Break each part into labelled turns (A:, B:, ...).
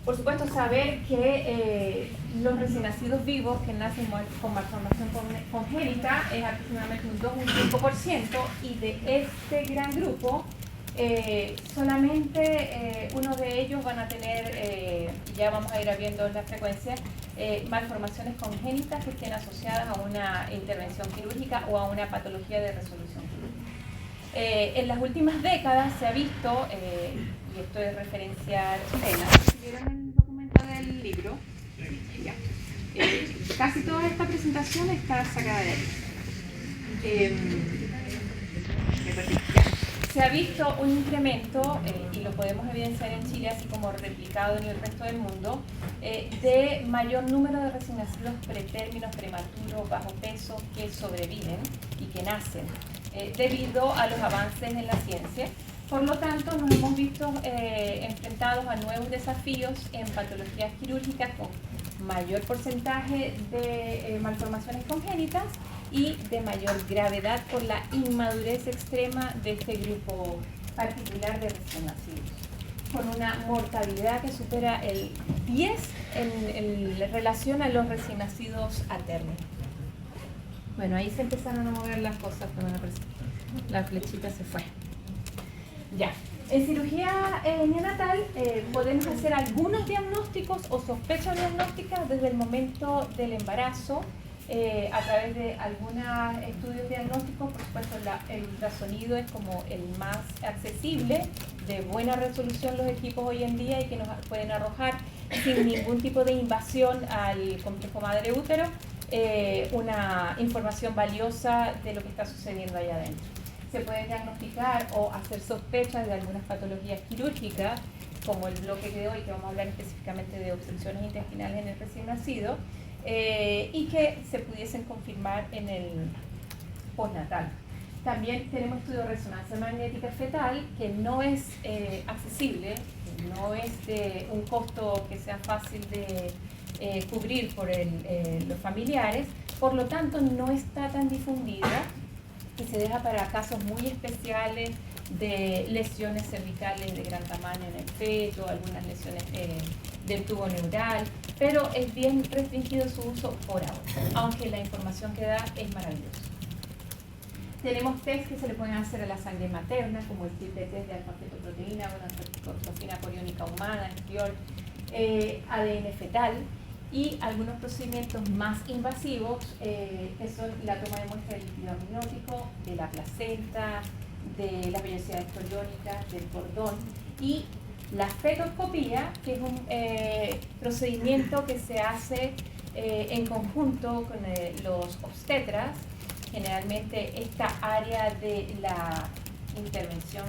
A: Por supuesto, saber que los recién nacidos vivos que nacen con malformación congénita es aproximadamente un 2 o un 5%, y de este gran grupo, solamente uno de ellos van a tener, ya vamos a ir viendo la frecuencia, malformaciones congénitas que estén asociadas a una intervención quirúrgica o a una patología de resolución quirúrgica. En las últimas décadas se ha visto, y esto es referencia chilena, ¿vieron el documento del libro? Ya. Casi toda esta presentación está sacada de ahí. Se ha visto un incremento, y lo podemos evidenciar en Chile, así como replicado en el resto del mundo, de mayor número de recién nacidos pretérminos, prematuros, bajo peso, que sobreviven y que nacen, debido a los avances en la ciencia. Por lo tanto, nos hemos visto enfrentados a nuevos desafíos en patologías quirúrgicas con mayor porcentaje de malformaciones congénitas y de mayor gravedad por la inmadurez extrema de este grupo particular de recién nacidos, con una mortalidad que supera el 10 en relación a los recién nacidos a término. Bueno, ahí se empezaron a mover las cosas, la flechita se fue. Ya. En cirugía neonatal podemos hacer algunos diagnósticos o sospechas diagnósticas desde el momento del embarazo, a través de algunos estudios diagnósticos. Por supuesto, el ultrasonido es como el más accesible, de buena resolución los equipos hoy en día, y que nos pueden arrojar sin ningún tipo de invasión al complejo madre-útero una información valiosa de lo que está sucediendo allá adentro. Se puede diagnosticar o hacer sospechas de algunas patologías quirúrgicas, como el bloque de hoy, que vamos a hablar específicamente de obstrucciones intestinales en el recién nacido, y que se pudiesen confirmar en el postnatal. También tenemos estudios de resonancia magnética fetal, que no es accesible, no es de un costo que sea fácil de cubrir por los familiares, por lo tanto no está tan difundida y se deja para casos muy especiales de lesiones cervicales de gran tamaño en el feto, algunas lesiones del tubo neural, pero es bien restringido su uso por ahora, aunque la información que da es maravillosa. Tenemos test que se le pueden hacer a la sangre materna, como el test de alfa-fetoproteína, gonadotropina coriónica humana, estriol, ADN fetal, y algunos procedimientos más invasivos, que son la toma de muestra del líquido amniótico, de la placenta, de las vellosidades coriónicas, del cordón, y la fetoscopía, que es un procedimiento que se hace en conjunto con los obstetras. Generalmente esta área de la intervención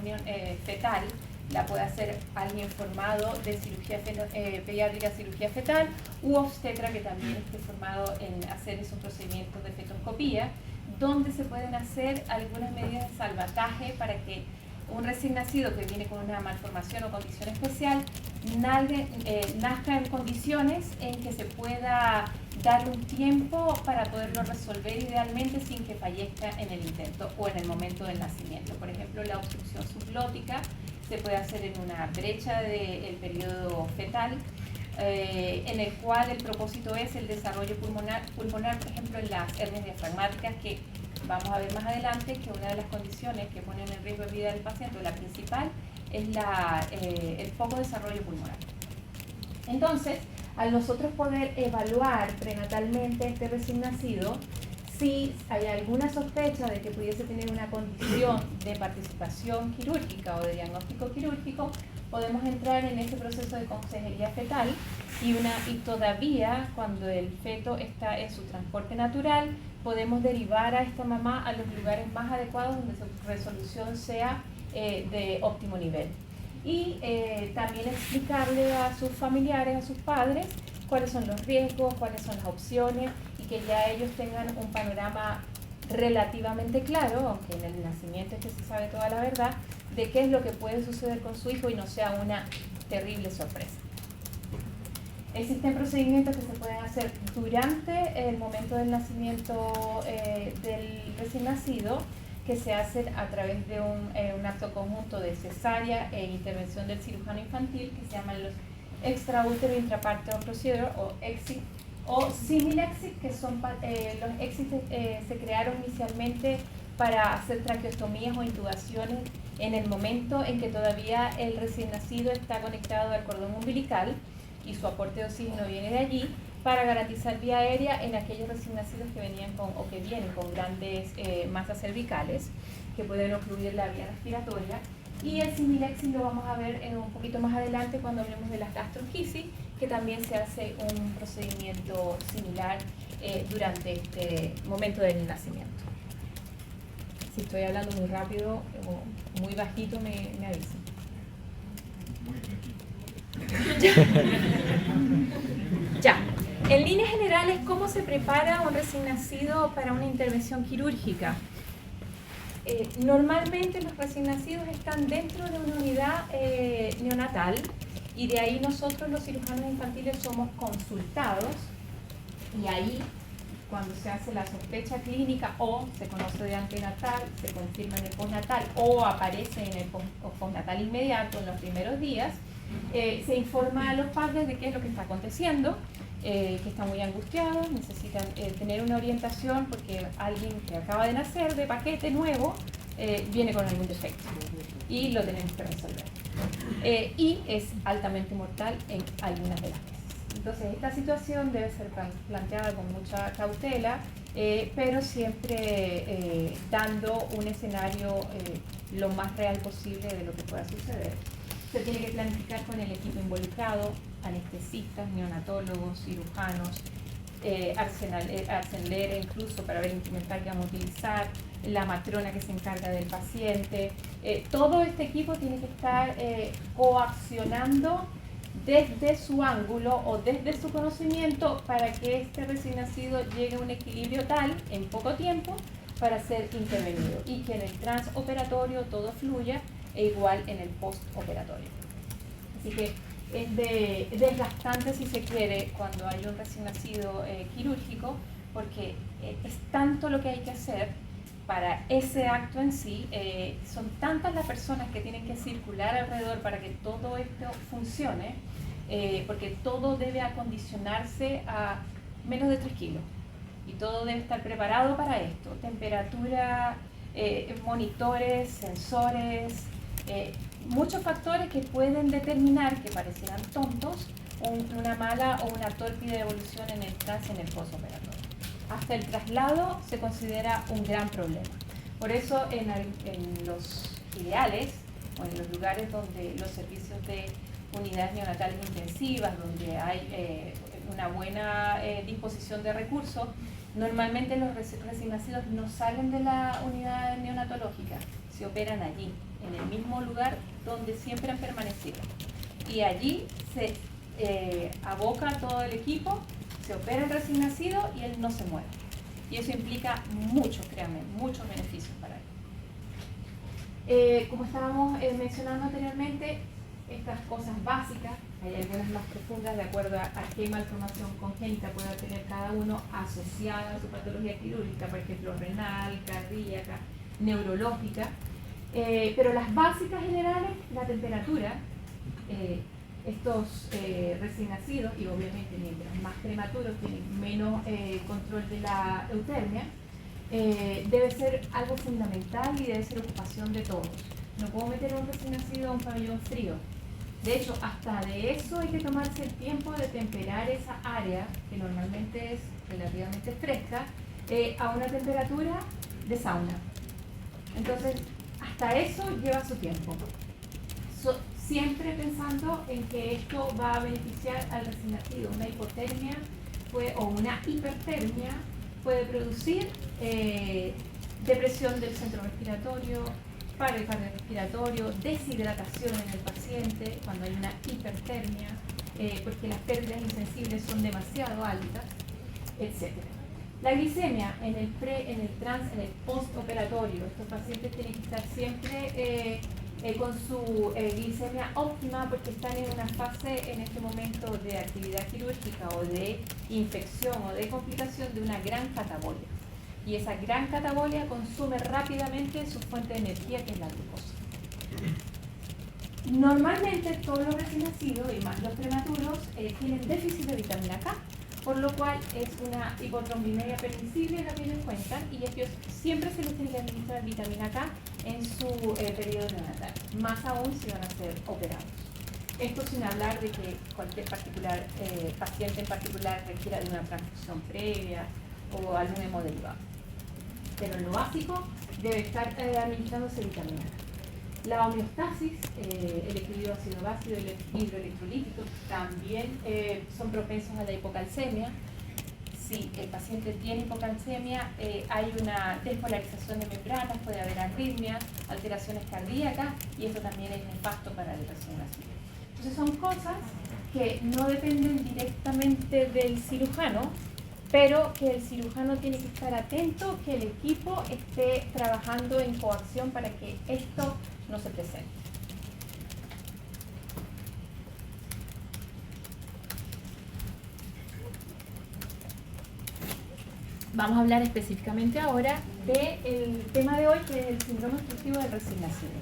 A: fetal la puede hacer alguien formado de cirugía pediátrica, cirugía fetal, u obstetra que también esté formado en hacer esos procedimientos de fetoscopía, donde se pueden hacer algunas medidas de salvataje para que un recién nacido que viene con una malformación o condición especial nazca en condiciones en que se pueda dar un tiempo para poderlo resolver idealmente sin que fallezca en el intento o en el momento del nacimiento. Por ejemplo, la obstrucción subglótica se puede hacer en una brecha del periodo fetal, en el cual el propósito es el desarrollo pulmonar, por ejemplo, en las hernias diafragmáticas, que vamos a ver más adelante que una de las condiciones que ponen en riesgo de vida del paciente, o la principal, es el poco desarrollo pulmonar. Entonces, al nosotros poder evaluar prenatalmente este recién nacido, si hay alguna sospecha de que pudiese tener una condición de participación quirúrgica o de diagnóstico quirúrgico, podemos entrar en ese proceso de consejería fetal y todavía cuando el feto está en su transporte natural, podemos derivar a esta mamá a los lugares más adecuados donde su resolución sea de óptimo nivel. Y también explicarle a sus familiares, a sus padres, cuáles son los riesgos, cuáles son las opciones, y que ya ellos tengan un panorama relativamente claro, aunque en el nacimiento es que se sabe toda la verdad, de qué es lo que puede suceder con su hijo y no sea una terrible sorpresa. Existen procedimientos que se pueden hacer durante el momento del nacimiento del recién nacido, que se hacen a través de un acto conjunto de cesárea e intervención del cirujano infantil, que se llaman los extraútero intrapartum procedure o EXIT o simil-EXIT, que son los EXIT se crearon inicialmente para hacer traqueostomías o intubaciones en el momento en que todavía el recién nacido está conectado al cordón umbilical y su aporte de oxígeno viene de allí, para garantizar vía aérea en aquellos recién nacidos que venían o que vienen con grandes masas cervicales que pueden obstruir la vía respiratoria. Y el simil-EXIT lo vamos a ver un poquito más adelante cuando hablemos de las gastroenteritis, que también se hace un procedimiento similar durante este momento del nacimiento. Si estoy hablando muy rápido o muy bajito, me avisan. Ya. En líneas generales, ¿cómo se prepara un recién nacido para una intervención quirúrgica? Normalmente los recién nacidos están dentro de una unidad neonatal y de ahí nosotros los cirujanos infantiles somos consultados y ahí cuando se hace la sospecha clínica o se conoce de antenatal, se confirma en el postnatal o aparece en el postnatal inmediato en los primeros días, se informa a los padres de qué es lo que está aconteciendo, que están muy angustiados, necesitan tener una orientación porque alguien que acaba de nacer de paquete nuevo viene con algún defecto y lo tenemos que resolver. Y es altamente mortal en algunas de las veces. Entonces esta situación debe ser planteada con mucha cautela, pero siempre dando un escenario lo más real posible de lo que pueda suceder. Se tiene que planificar con el equipo involucrado, anestesistas, neonatólogos, cirujanos, arsenalera incluso para ver el instrumental que vamos a utilizar, la matrona que se encarga del paciente. Todo este equipo tiene que estar coaccionando desde su ángulo o desde su conocimiento para que este recién nacido llegue a un equilibrio tal en poco tiempo para ser intervenido y que en el transoperatorio todo fluya e igual en el postoperatorio. Así que es desgastante si se quiere cuando hay un recién nacido quirúrgico porque es tanto lo que hay que hacer para ese acto en sí, son tantas las personas que tienen que circular alrededor para que todo esto funcione, porque todo debe acondicionarse a menos de 3 kilos y todo debe estar preparado para esto, temperatura, monitores, sensores, muchos factores que pueden determinar, que parecieran tontos, una mala o una tórpida evolución en el postoperatorio. Hasta el traslado se considera un gran problema. Por eso en los ideales o en los lugares donde los servicios de unidades neonatales intensivas, donde hay una buena disposición de recursos, normalmente los recién nacidos no salen de la unidad neonatológica, se operan allí, en el mismo lugar donde siempre han permanecido. Y allí se aboca todo el equipo, se opera el recién nacido y él no se muere. Y eso implica muchos, créanme, muchos beneficios para él. Como estábamos mencionando anteriormente, estas cosas básicas, hay algunas más profundas de acuerdo a qué malformación congénita pueda tener cada uno asociada a su patología quirúrgica, por ejemplo, renal, cardíaca, neurológica. Pero las básicas generales, la temperatura, estos recién nacidos, y obviamente mientras más prematuros tienen menos control de la eutermia, debe ser algo fundamental y debe ser ocupación de todos. No puedo meter a un recién nacido a un pabellón frío. De hecho, hasta de eso hay que tomarse el tiempo de temperar esa área, que normalmente es relativamente fresca, a una temperatura de sauna. Entonces, hasta eso lleva su tiempo. Siempre pensando en que esto va a beneficiar al recién nacido. Una hipotermia o una hipertermia puede producir depresión del centro respiratorio, paro cardiorrespiratorio, deshidratación en el paciente cuando hay una hipertermia, porque las pérdidas insensibles son demasiado altas, etc. La glicemia en el postoperatorio, estos pacientes tienen que estar siempre con su glicemia óptima porque están en una fase en este momento de actividad quirúrgica o de infección o de complicación de una gran catabolia. Y esa gran catabolia consume rápidamente su fuente de energía, que es la glucosa. Normalmente todos los recién nacidos y más los prematuros tienen déficit de vitamina K, por lo cual es una hipotrombinemia permisible, la tienen en cuenta, y ellos siempre se les tiene que administrar vitamina K en su periodo neonatal, más aún si van a ser operados. Esto sin hablar de que cualquier paciente en particular requiera de una transfusión previa o algún hemoderivado. Pero en lo básico debe estar administrándose vitamina K. La homeostasis, el equilibrio ácido-básico y el equilibrio electrolítico también son propensos a la hipocalcemia. Si el paciente tiene hipocalcemia, hay una despolarización de membranas, puede haber arritmias, alteraciones cardíacas, y esto también es nefasto para el recién nacido. Entonces son cosas que no dependen directamente del cirujano, pero que el cirujano tiene que estar atento, que el equipo esté trabajando en coacción para que esto no se presente. Vamos a hablar específicamente ahora del tema de hoy, que es el síndrome obstructivo del recién nacido.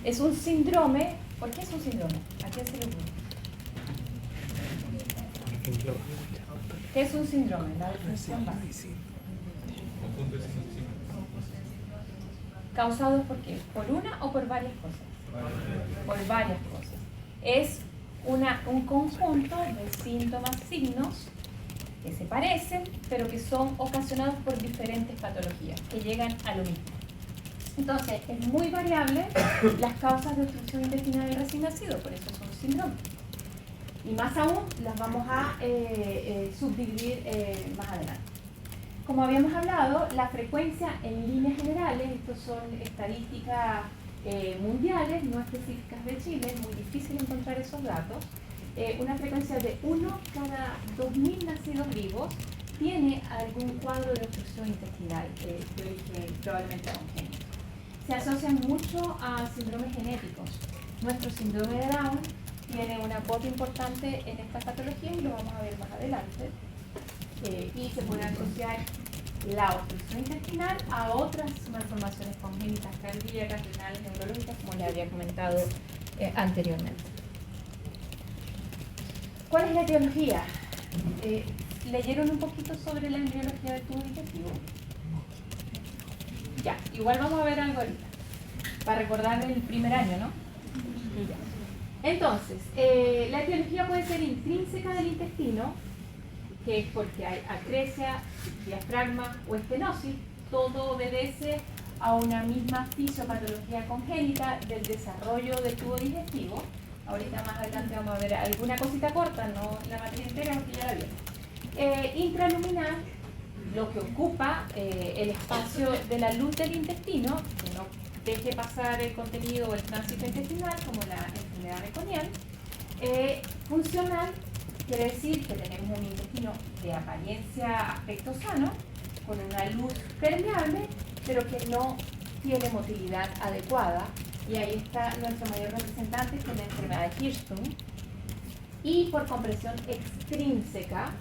A: Es un síndrome. ¿Por qué es un síndrome? ¿A qué se le llama? ¿Qué es un síndrome? La definición básica. ¿Causados por qué? ¿Por una o por varias cosas? Por varias cosas. Es un conjunto de síntomas, signos que se parecen, pero que son ocasionados por diferentes patologías, que llegan a lo mismo. Entonces, es muy variable las causas de obstrucción intestinal del recién nacido, por eso son síndromes. Y más aún, las vamos a subdividir más adelante. Como habíamos hablado, la frecuencia en líneas generales, estos son estadísticas mundiales, no específicas de Chile, es muy difícil encontrar esos datos. Una frecuencia de 1 cada 2.000 nacidos vivos tiene algún cuadro de obstrucción intestinal de origen probablemente congénito. Se asocian mucho a síndromes genéticos. Nuestro síndrome de Down tiene una cuota importante en esta patología y lo vamos a ver más adelante. Y se puede asociar la obstrucción intestinal a otras malformaciones congénitas cardíacas, renales, neurológicas, como les había comentado anteriormente. ¿Cuál es la etiología? ¿Leyeron un poquito sobre la embriología del tubo digestivo? Ya, igual vamos a ver algo ahorita, para recordar el primer año, ¿no? Ya. Entonces, la etiología puede ser intrínseca del intestino, que es porque hay acresia, diafragma o estenosis. Todo obedece a una misma fisiopatología congénita del desarrollo del tubo digestivo. Ahorita más adelante vamos a ver alguna cosita corta, no la materia entera porque ya la vieron. Intraluminal, lo que ocupa el espacio de la luz del intestino, que no deje pasar el contenido o el tránsito intestinal, como la enfermedad meconial. Funcional quiere decir que tenemos un intestino de apariencia, aspecto sano, con una luz permeable, pero que no tiene motilidad adecuada. Y ahí está nuestro mayor representante, que es la enfermedad de Hirschsprung. Y por compresión extrínseca,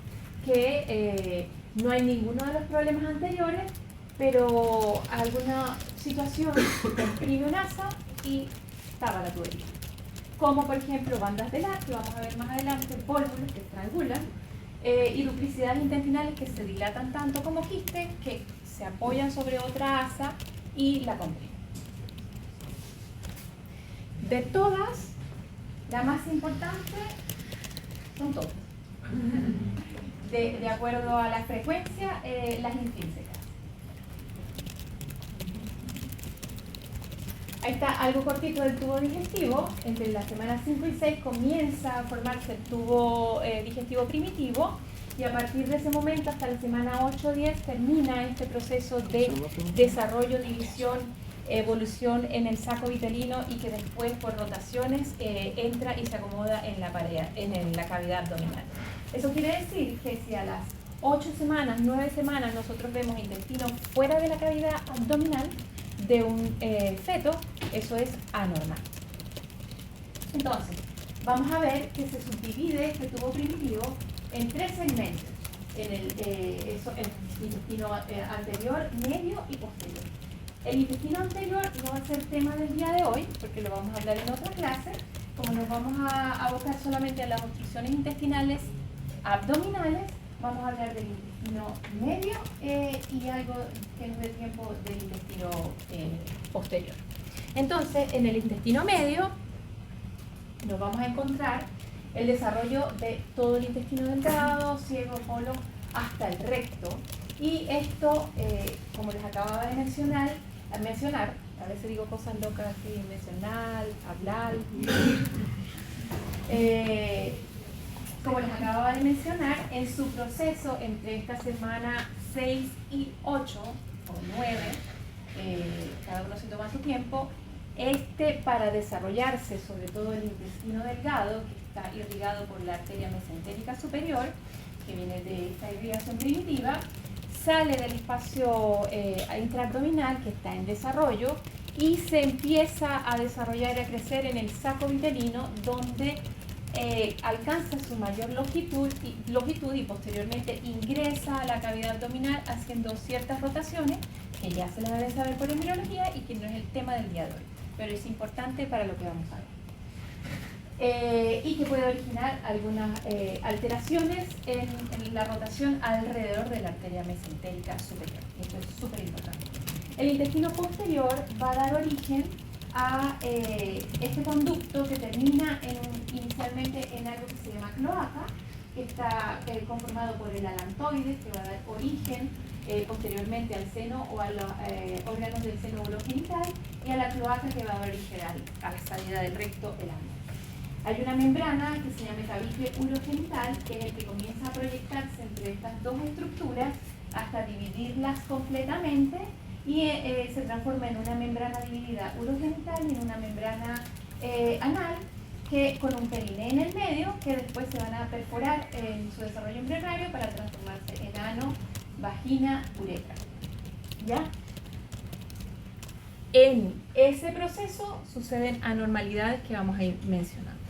A: que no hay ninguno de los problemas anteriores, pero alguna situación comprime un asa y tapa la tubería. Como por ejemplo bandas de LAR, que vamos a ver más adelante, pólvulos que estrangulan, y duplicidades intestinales que se dilatan tanto como quistes, que se apoyan sobre otra asa y la comprimen. De todas, la más importante son todas. De acuerdo a la frecuencia, las intrínsecas. Ahí está algo cortito del tubo digestivo. Entre las semanas 5 y 6 comienza a formarse el tubo digestivo primitivo, y a partir de ese momento hasta la semana 8 o 10 termina este proceso de desarrollo, división, evolución en el saco vitelino, y que después por rotaciones entra y se acomoda en la pared, en la cavidad abdominal. Eso quiere decir que si a las 8 semanas, 9 semanas nosotros vemos intestino fuera de la cavidad abdominal de un feto, eso es anormal. Entonces, vamos a ver que se subdivide este tubo primitivo en 3 segmentos, en el intestino anterior, medio y posterior. El intestino anterior no va a ser tema del día de hoy, porque lo vamos a hablar en otra clase, como nos vamos a abocar solamente a las obstrucciones intestinales abdominales, vamos a hablar del intestino medio y algo que nos dé tiempo del intestino posterior. Entonces, en el intestino medio nos vamos a encontrar el desarrollo de todo el intestino delgado, ciego, colon, hasta el recto. Y esto, como les acababa de mencionar, a veces digo cosas locas así, mencionar, hablar. Como les acababa de mencionar, en su proceso entre esta semana 6 y 8 o 9, cada uno se toma su tiempo, para desarrollarse, sobre todo el intestino delgado, que está irrigado por la arteria mesentérica superior, que viene de esta irrigación primitiva, sale del espacio intraabdominal que está en desarrollo y se empieza a desarrollar y a crecer en el saco vitelino, donde alcanza su mayor longitud y posteriormente ingresa a la cavidad abdominal haciendo ciertas rotaciones que ya se las deben saber por embriología y que no es el tema del día de hoy, pero es importante para lo que vamos a ver. Y que puede originar algunas alteraciones en la rotación alrededor de la arteria mesentérica superior. Esto es súper importante. El intestino posterior va a dar origen a este conducto que termina inicialmente en algo que se llama cloaca, que está conformado por el alantoides, que va a dar origen posteriormente al seno o a los órganos del seno urogenital, y a la cloaca, que va a dar origen a la salida del recto, el ano. Hay una membrana que se llama tabique urogenital, que es el que comienza a proyectarse entre estas dos estructuras hasta dividirlas completamente y se transforma en una membrana dividida urogenital y en una membrana anal, que con un periné en el medio, que después se van a perforar en su desarrollo embrionario para transformarse en ano, vagina, uretra. ¿Ya? En ese proceso suceden anormalidades que vamos a ir mencionando.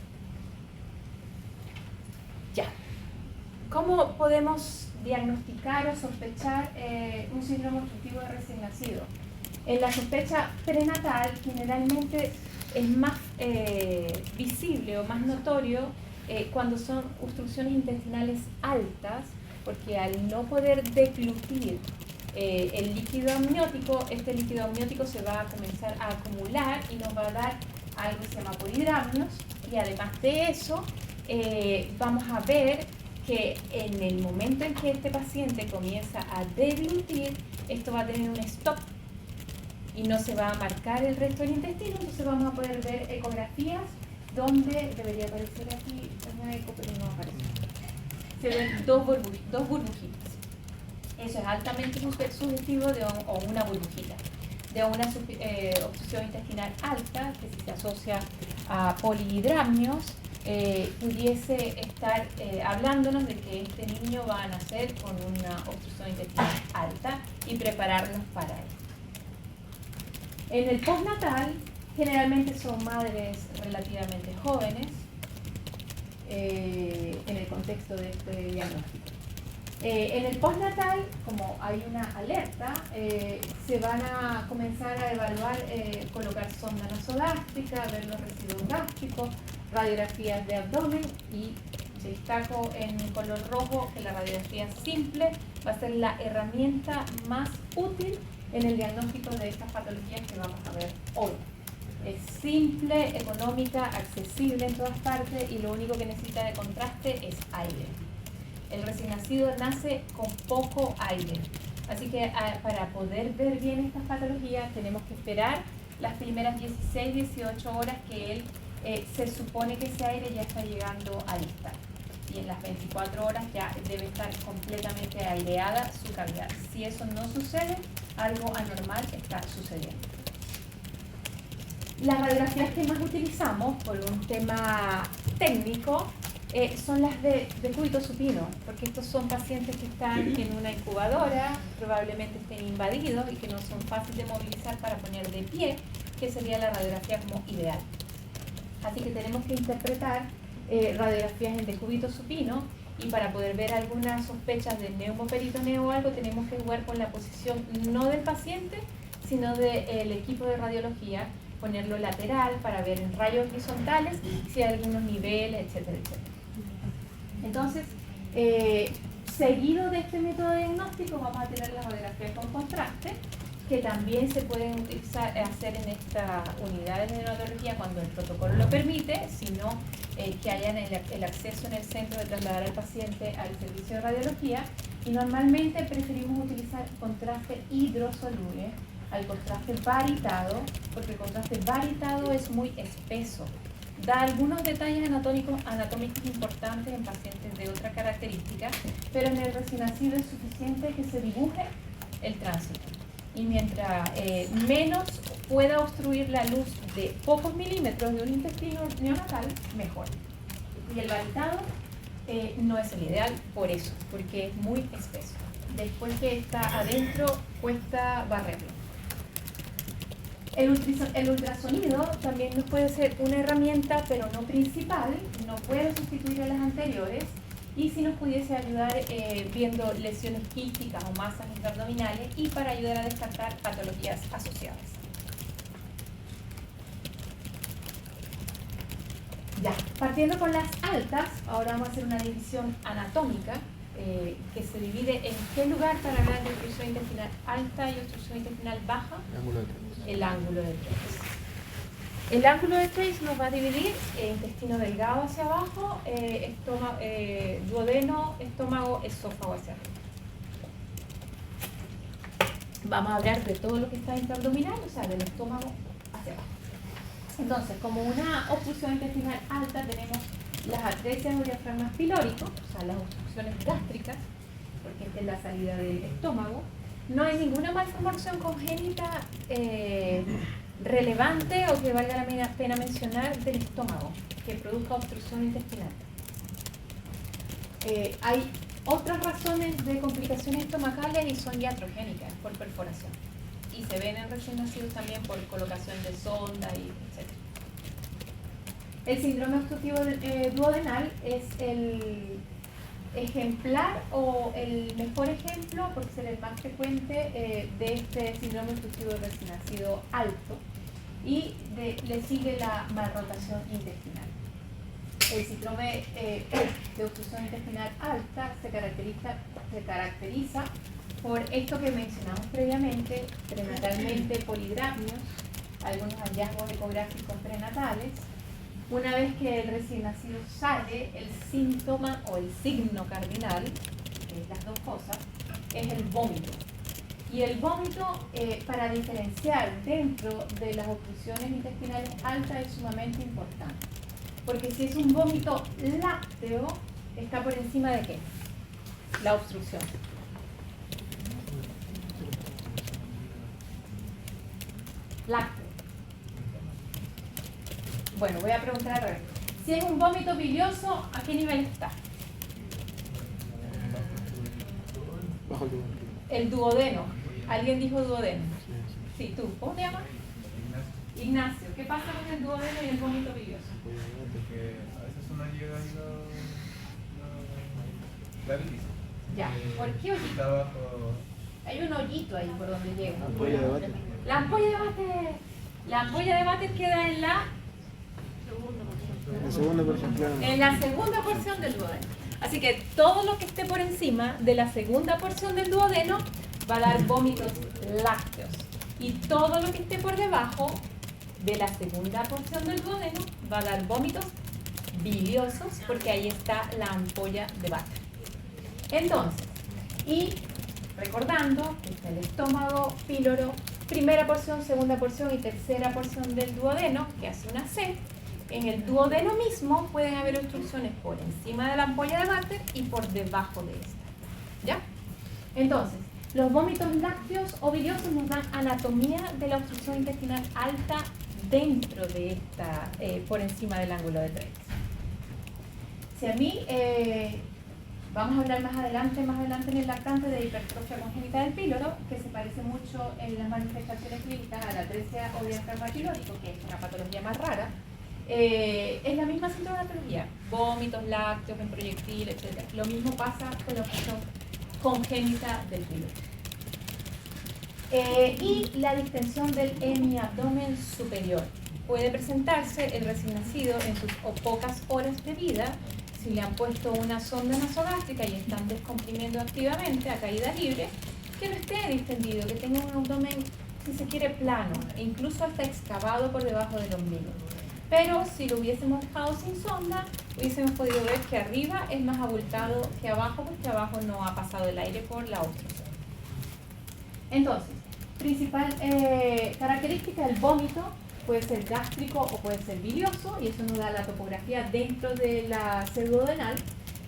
A: Ya. ¿Cómo podemos diagnosticar o sospechar un síndrome obstructivo de recién nacido? En la sospecha prenatal generalmente es más visible o más notorio cuando son obstrucciones intestinales altas, porque al no poder deglutir el líquido amniótico, este líquido amniótico se va a comenzar a acumular y nos va a dar algo que se llama polidramnios, y además de eso vamos a ver que en el momento en que este paciente comienza a deglutir, esto va a tener un stop y no se va a marcar el resto del intestino. Entonces vamos a poder ver ecografías donde debería aparecer aquí una eco, pero no aparece. Se ven dos burbujitas. Eso es altamente sugestivo o una burbujita de una obstrucción intestinal alta, que si se asocia a polidramnios, pudiese estar hablándonos de que este niño va a nacer con una obstrucción intestinal alta y prepararnos para esto. En el postnatal, generalmente son madres relativamente jóvenes en el contexto de este diagnóstico. En el postnatal, como hay una alerta, se van a comenzar a evaluar, colocar sonda nasogástrica, ver los residuos gástricos, radiografías de abdomen, y destaco en color rojo que la radiografía simple va a ser la herramienta más útil en el diagnóstico de estas patologías que vamos a ver hoy. Es simple, económica, accesible en todas partes y lo único que necesita de contraste es aire. El recién nacido nace con poco aire, así que para poder ver bien estas patologías tenemos que esperar las primeras 16-18 horas que él se supone que ese aire ya está llegando a estar, y en las 24 horas ya debe estar completamente aireada su cavidad. Si eso no sucede, algo anormal está sucediendo. Las radiografías que más utilizamos por un tema técnico son las de cúbito supino, porque estos son pacientes que están en una incubadora, probablemente estén invadidos y que no son fáciles de movilizar para poner de pie, que sería la radiografía como ideal. Así que tenemos que interpretar radiografías en decúbito supino, y para poder ver algunas sospechas de neumoperitoneo o algo, tenemos que jugar con la posición no del paciente, sino del equipo de radiología, ponerlo lateral para ver en rayos horizontales si hay algunos niveles, etcétera, etcétera. Entonces, seguido de este método diagnóstico vamos a tener las radiografías con contraste, que también se pueden utilizar, hacer en esta unidad de neonatología cuando el protocolo lo permite, sino que hayan el acceso en el centro de trasladar al paciente al servicio de radiología, y normalmente preferimos utilizar contraste hidrosoluble al contraste varitado, porque el contraste varitado es muy espeso. Da algunos detalles anatómicos importantes en pacientes de otra característica, pero en el recién nacido es suficiente que se dibuje el tránsito. Y mientras menos pueda obstruir la luz de pocos milímetros de un intestino neonatal, mejor. Y el varitado no es el ideal por eso, porque es muy espeso. Después que está adentro, cuesta barrerlo. El ultrasonido también nos puede ser una herramienta, pero no principal, no puede sustituir a las anteriores, y si nos pudiese ayudar viendo lesiones quísticas o masas intraabdominales y para ayudar a descartar patologías asociadas. Ya, partiendo con las altas, ahora vamos a hacer una división anatómica que se divide en qué lugar para hablar de obstrucción intestinal alta y obstrucción intestinal baja. El ángulo de Treitz. El ángulo de Treitz nos va a dividir intestino delgado hacia abajo, duodeno, estómago, esófago hacia arriba. Vamos a hablar de todo lo que está intraabdominal, o sea, del estómago hacia abajo. Entonces, como una obstrucción intestinal alta, tenemos las atresias o diafragmas pilóricos, o sea, las obstrucciones gástricas, porque esta es la salida del estómago. No hay ninguna malformación congénita relevante o que valga la pena mencionar del estómago que produzca obstrucción intestinal. Hay otras razones de complicaciones estomacales y son iatrogénicas por perforación. Y se ven en recién nacidos también por colocación de sonda y etc. El síndrome obstructivo duodenal es el ejemplar o el mejor ejemplo, por ser el más frecuente, de este síndrome obstructivo recién nacido alto, y le sigue la malrotación intestinal. El síndrome de obstrucción intestinal alta se caracteriza por esto que mencionamos previamente, prenatalmente polidramios, algunos hallazgos ecográficos prenatales. Una vez que el recién nacido sale, el síntoma o el signo cardinal, que es las dos cosas, es el vómito. Y el vómito, para diferenciar dentro de las obstrucciones intestinales altas, es sumamente importante. Porque si es un vómito lácteo, está por encima de ¿qué? La obstrucción. Lácteo. Bueno, voy a preguntar al revés. Si es un vómito bilioso, ¿a qué nivel está?
B: Bajo el duodeno.
A: El duodeno. ¿Alguien dijo duodeno? Sí, tú. ¿Cómo te llamas? Ignacio. ¿Qué pasa con el duodeno y el vómito bilioso?
C: Porque a veces uno llega y la bilis.
A: Ya. ¿Por qué hoyito?
C: Está bajo.
A: Hay un hoyito ahí por donde llega.
B: Ampolla de váter.
A: La ampolla de váter. La ampolla de váter queda en la
B: segunda porción, claro.
A: en la segunda porción del duodeno. Así que todo lo que esté por encima de la segunda porción del duodeno va a dar vómitos lácteos. Y todo lo que esté por debajo de la segunda porción del duodeno va a dar vómitos biliosos, porque ahí está la ampolla de váter. Entonces, y recordando que está el estómago, píloro, primera porción, segunda porción y tercera porción del duodeno, que hace una C. En el duodeno mismo pueden haber obstrucciones por encima de la ampolla de váter y por debajo de esta. ¿Ya? Entonces, los vómitos lácteos o biliosos nos dan anatomía de la obstrucción intestinal alta dentro de esta, por encima del ángulo de Treitz. Si a mí, vamos a hablar más adelante en el lactante de hipertrofia congénita del píloro, que se parece mucho en las manifestaciones clínicas a la atresia o diafragma pilórico, que es una patología más rara. Es la misma sintomatología, vómitos lácteos en proyectil, etc. Lo mismo pasa con la obstrucción congénita del píloro. Y la distensión del hemiabdomen superior. Puede presentarse el recién nacido en sus pocas horas de vida, si le han puesto una sonda nasogástrica y están descomprimiendo activamente a caída libre, que no esté distendido, que tenga un abdomen, si se quiere, plano, e incluso hasta excavado por debajo del ombligo. Pero si lo hubiésemos dejado sin sonda, hubiésemos podido ver que arriba es más abultado que abajo, porque abajo no ha pasado el aire por la obstrucción. Entonces, principal característica del vómito puede ser gástrico o puede ser bilioso, y eso nos da la topografía dentro de la pseudodenal.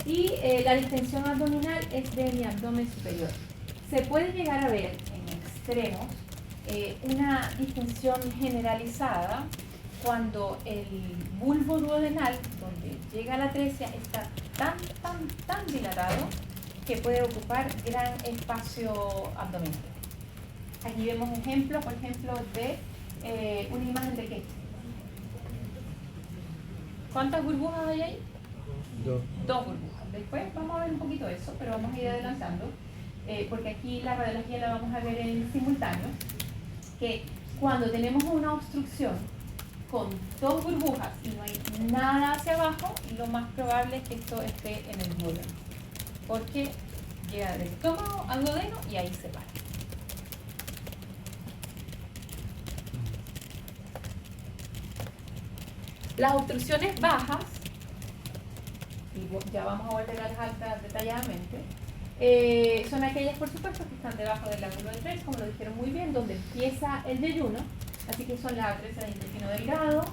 A: Y la distensión abdominal es de mi abdomen superior. Se puede llegar a ver en extremos una distensión generalizada cuando el bulbo duodenal, donde llega la atresia, está tan dilatado que puede ocupar gran espacio abdominal. Aquí vemos ejemplos, por ejemplo, de una imagen de qué. ¿Cuántas burbujas hay ahí? Dos burbujas. Después vamos a ver un poquito eso, pero vamos a ir adelantando, porque aquí la radiología la vamos a ver en simultáneo, que cuando tenemos una obstrucción con dos burbujas y no hay nada hacia abajo, lo más probable es que esto esté en el duodeno, porque llega del estómago al duodeno y ahí se para. Las obstrucciones bajas, y ya vamos a volver a las altas detalladamente, son aquellas, por supuesto, que están debajo del ángulo de Treves, como lo dijeron muy bien, donde empieza el yeyuno, así que son la atresia del intestino delgado,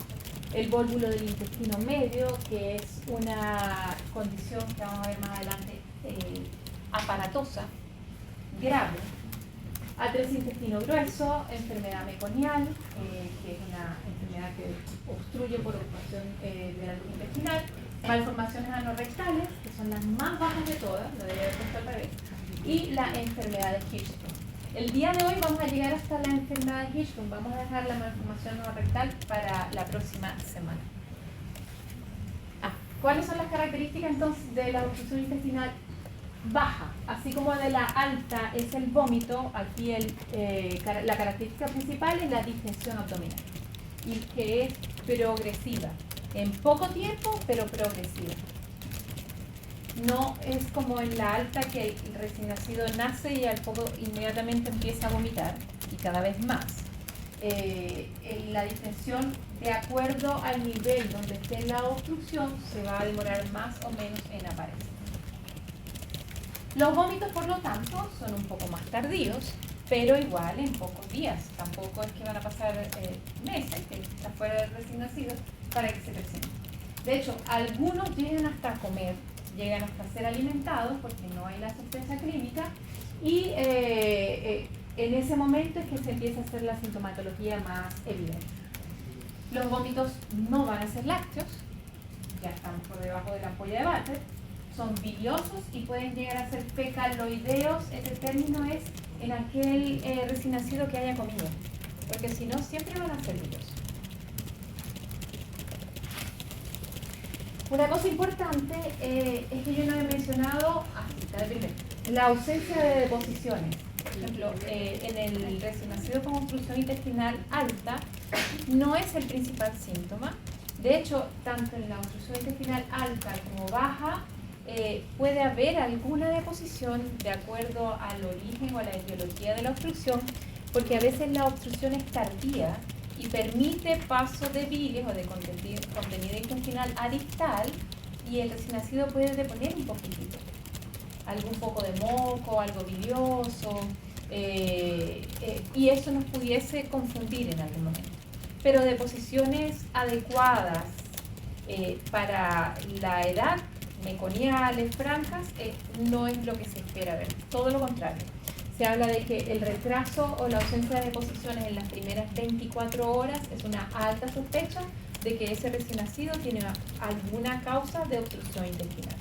A: el vólvulo del intestino medio, que es una condición que vamos a ver más adelante, aparatosa, grave, atresia intestino grueso, enfermedad meconial, que es una enfermedad que obstruye por ocupación de la luz intestinal, malformaciones anorrectales, que son las más bajas de todas, lo debería haber puesto al revés, y la enfermedad de Hirschsprung. El día de hoy vamos a llegar hasta la enfermedad de Hirschsprung, vamos a dejar la malformación anorrectal para la próxima semana. ¿Cuáles son las características entonces de la obstrucción intestinal baja? Así como de la alta es el vómito, aquí la característica principal es la distensión abdominal, y que es progresiva, en poco tiempo, pero progresiva. No es como en la alta, que el recién nacido nace y al poco inmediatamente empieza a vomitar, y cada vez más. En la distensión, de acuerdo al nivel donde esté la obstrucción, se va a demorar más o menos en aparecer. Los vómitos, por lo tanto, son un poco más tardíos, pero igual en pocos días. Tampoco es que van a pasar meses, que está fuera del recién nacido, para que se presente. De hecho, algunos llegan hasta comer, llegan hasta ser alimentados porque no hay la sospecha clínica, y en ese momento es que se empieza a hacer la sintomatología más evidente. Los vómitos no van a ser lácteos, ya estamos por debajo de la ampolla de Barber, son biliosos y pueden llegar a ser fecaloideos. Ese término es en aquel recién nacido que haya comido, porque si no, siempre van a ser biliosos. Una cosa importante es que yo no he mencionado, la ausencia de deposiciones. Por ejemplo, en el recién nacido con obstrucción intestinal alta no es el principal síntoma. De hecho, tanto en la obstrucción intestinal alta como baja, puede haber alguna deposición de acuerdo al origen o a la etiología de la obstrucción, porque a veces la obstrucción es tardía y permite paso de bilis o de contenido intestinal a distal, y el recién nacido puede deponer un poquitito, algún poco de moco, algo bilioso, y eso nos pudiese confundir en algún momento. Pero deposiciones adecuadas para la edad, meconiales, franjas, no es lo que se espera ver, todo lo contrario. Se habla de que el retraso o la ausencia de deposiciones en las primeras 24 horas es una alta sospecha de que ese recién nacido tiene alguna causa de obstrucción intestinal.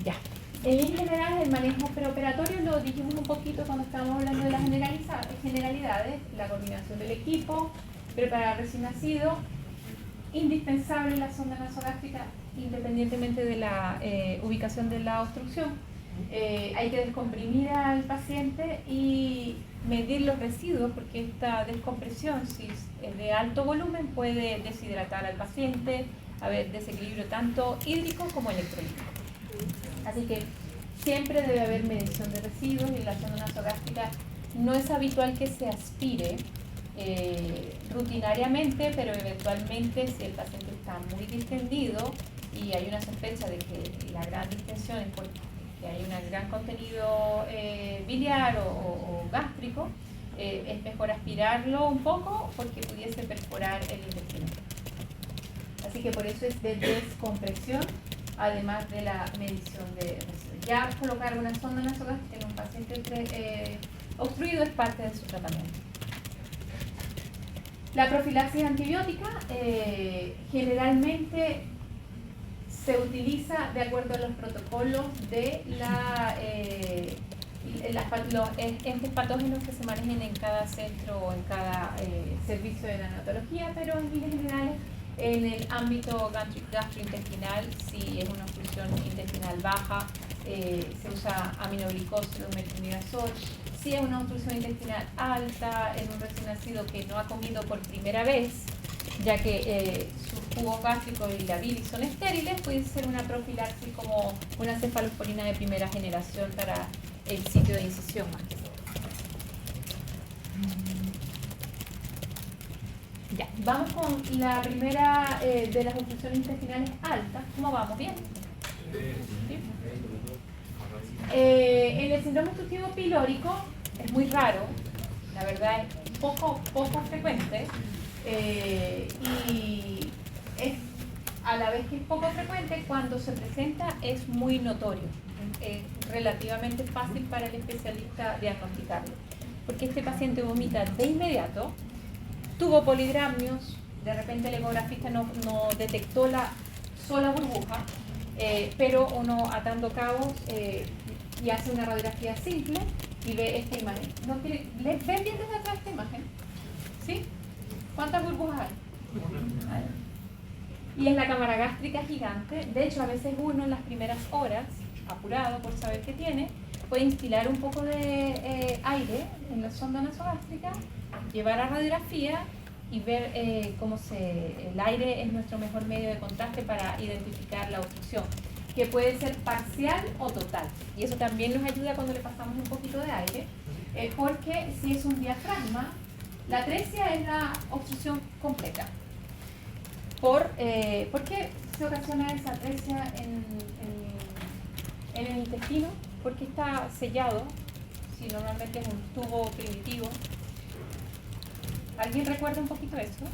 A: Ya. En general, el manejo preoperatorio lo dijimos un poquito cuando estábamos hablando de las generalidades, la coordinación del equipo, preparar al recién nacido, indispensable la sonda nasogástrica independientemente de la ubicación de la obstrucción. Hay que descomprimir al paciente y medir los residuos, porque esta descompresión, si es de alto volumen, puede deshidratar al paciente, haber desequilibrio tanto hídrico como electrolítico. Así que siempre debe haber medición de residuos, y la sonda nasogástrica no es habitual que se aspire rutinariamente, pero eventualmente, si el paciente está muy distendido y hay una sospecha de que la gran distensión es porque hay un gran contenido biliar o gástrico, es mejor aspirarlo un poco porque pudiese perforar el intestino. Así que por eso es de descompresión, además de la medición de residuos. Ya colocar una sonda nasogástrica en un paciente obstruido es parte de su tratamiento. La profilaxis antibiótica generalmente se utiliza de acuerdo a los protocolos de los entes patógenos que se manejen en cada centro o en cada servicio de neonatología, pero en líneas generales en el ámbito gastrointestinal, si es una obstrucción intestinal baja, se usa aminoglicosio, metronidazol. Si es una obstrucción intestinal alta en un recién nacido que no ha comido por primera vez, ya que sus jugos gástricos y la bilis son estériles, puede ser una profilaxis como una cefalosporina de primera generación para el sitio de incisión más que todo. Ya, vamos con la primera de las obstrucciones intestinales altas. ¿Cómo vamos? ¿Bien? ¿Sí? En el síndrome obstructivo pilórico es muy raro, la verdad es poco frecuente, y es, a la vez que es poco frecuente, cuando se presenta es muy notorio. Es relativamente fácil para el especialista diagnosticarlo, porque este paciente vomita de inmediato, tuvo poligramios, de repente el ecografista no detectó la sola burbuja, pero uno atando cabos y hace una radiografía simple y ve esta imagen. ¿Ven bien desde atrás esta imagen? ¿Sí? ¿Cuántas burbujas hay? Y es la cámara gástrica gigante. De hecho, a veces uno en las primeras horas, apurado por saber qué tiene, puede instilar un poco de aire en la sonda nasogástrica, llevar a radiografía y ver cómo el aire es nuestro mejor medio de contraste para identificar la obstrucción, que puede ser parcial o total. Y eso también nos ayuda cuando le pasamos un poquito de aire, porque si es un diafragma, la atresia es la obstrucción completa. ¿Por qué se ocasiona esa atresia en el intestino? Porque está sellado, si normalmente es un tubo primitivo. ¿Alguien recuerda un poquito eso?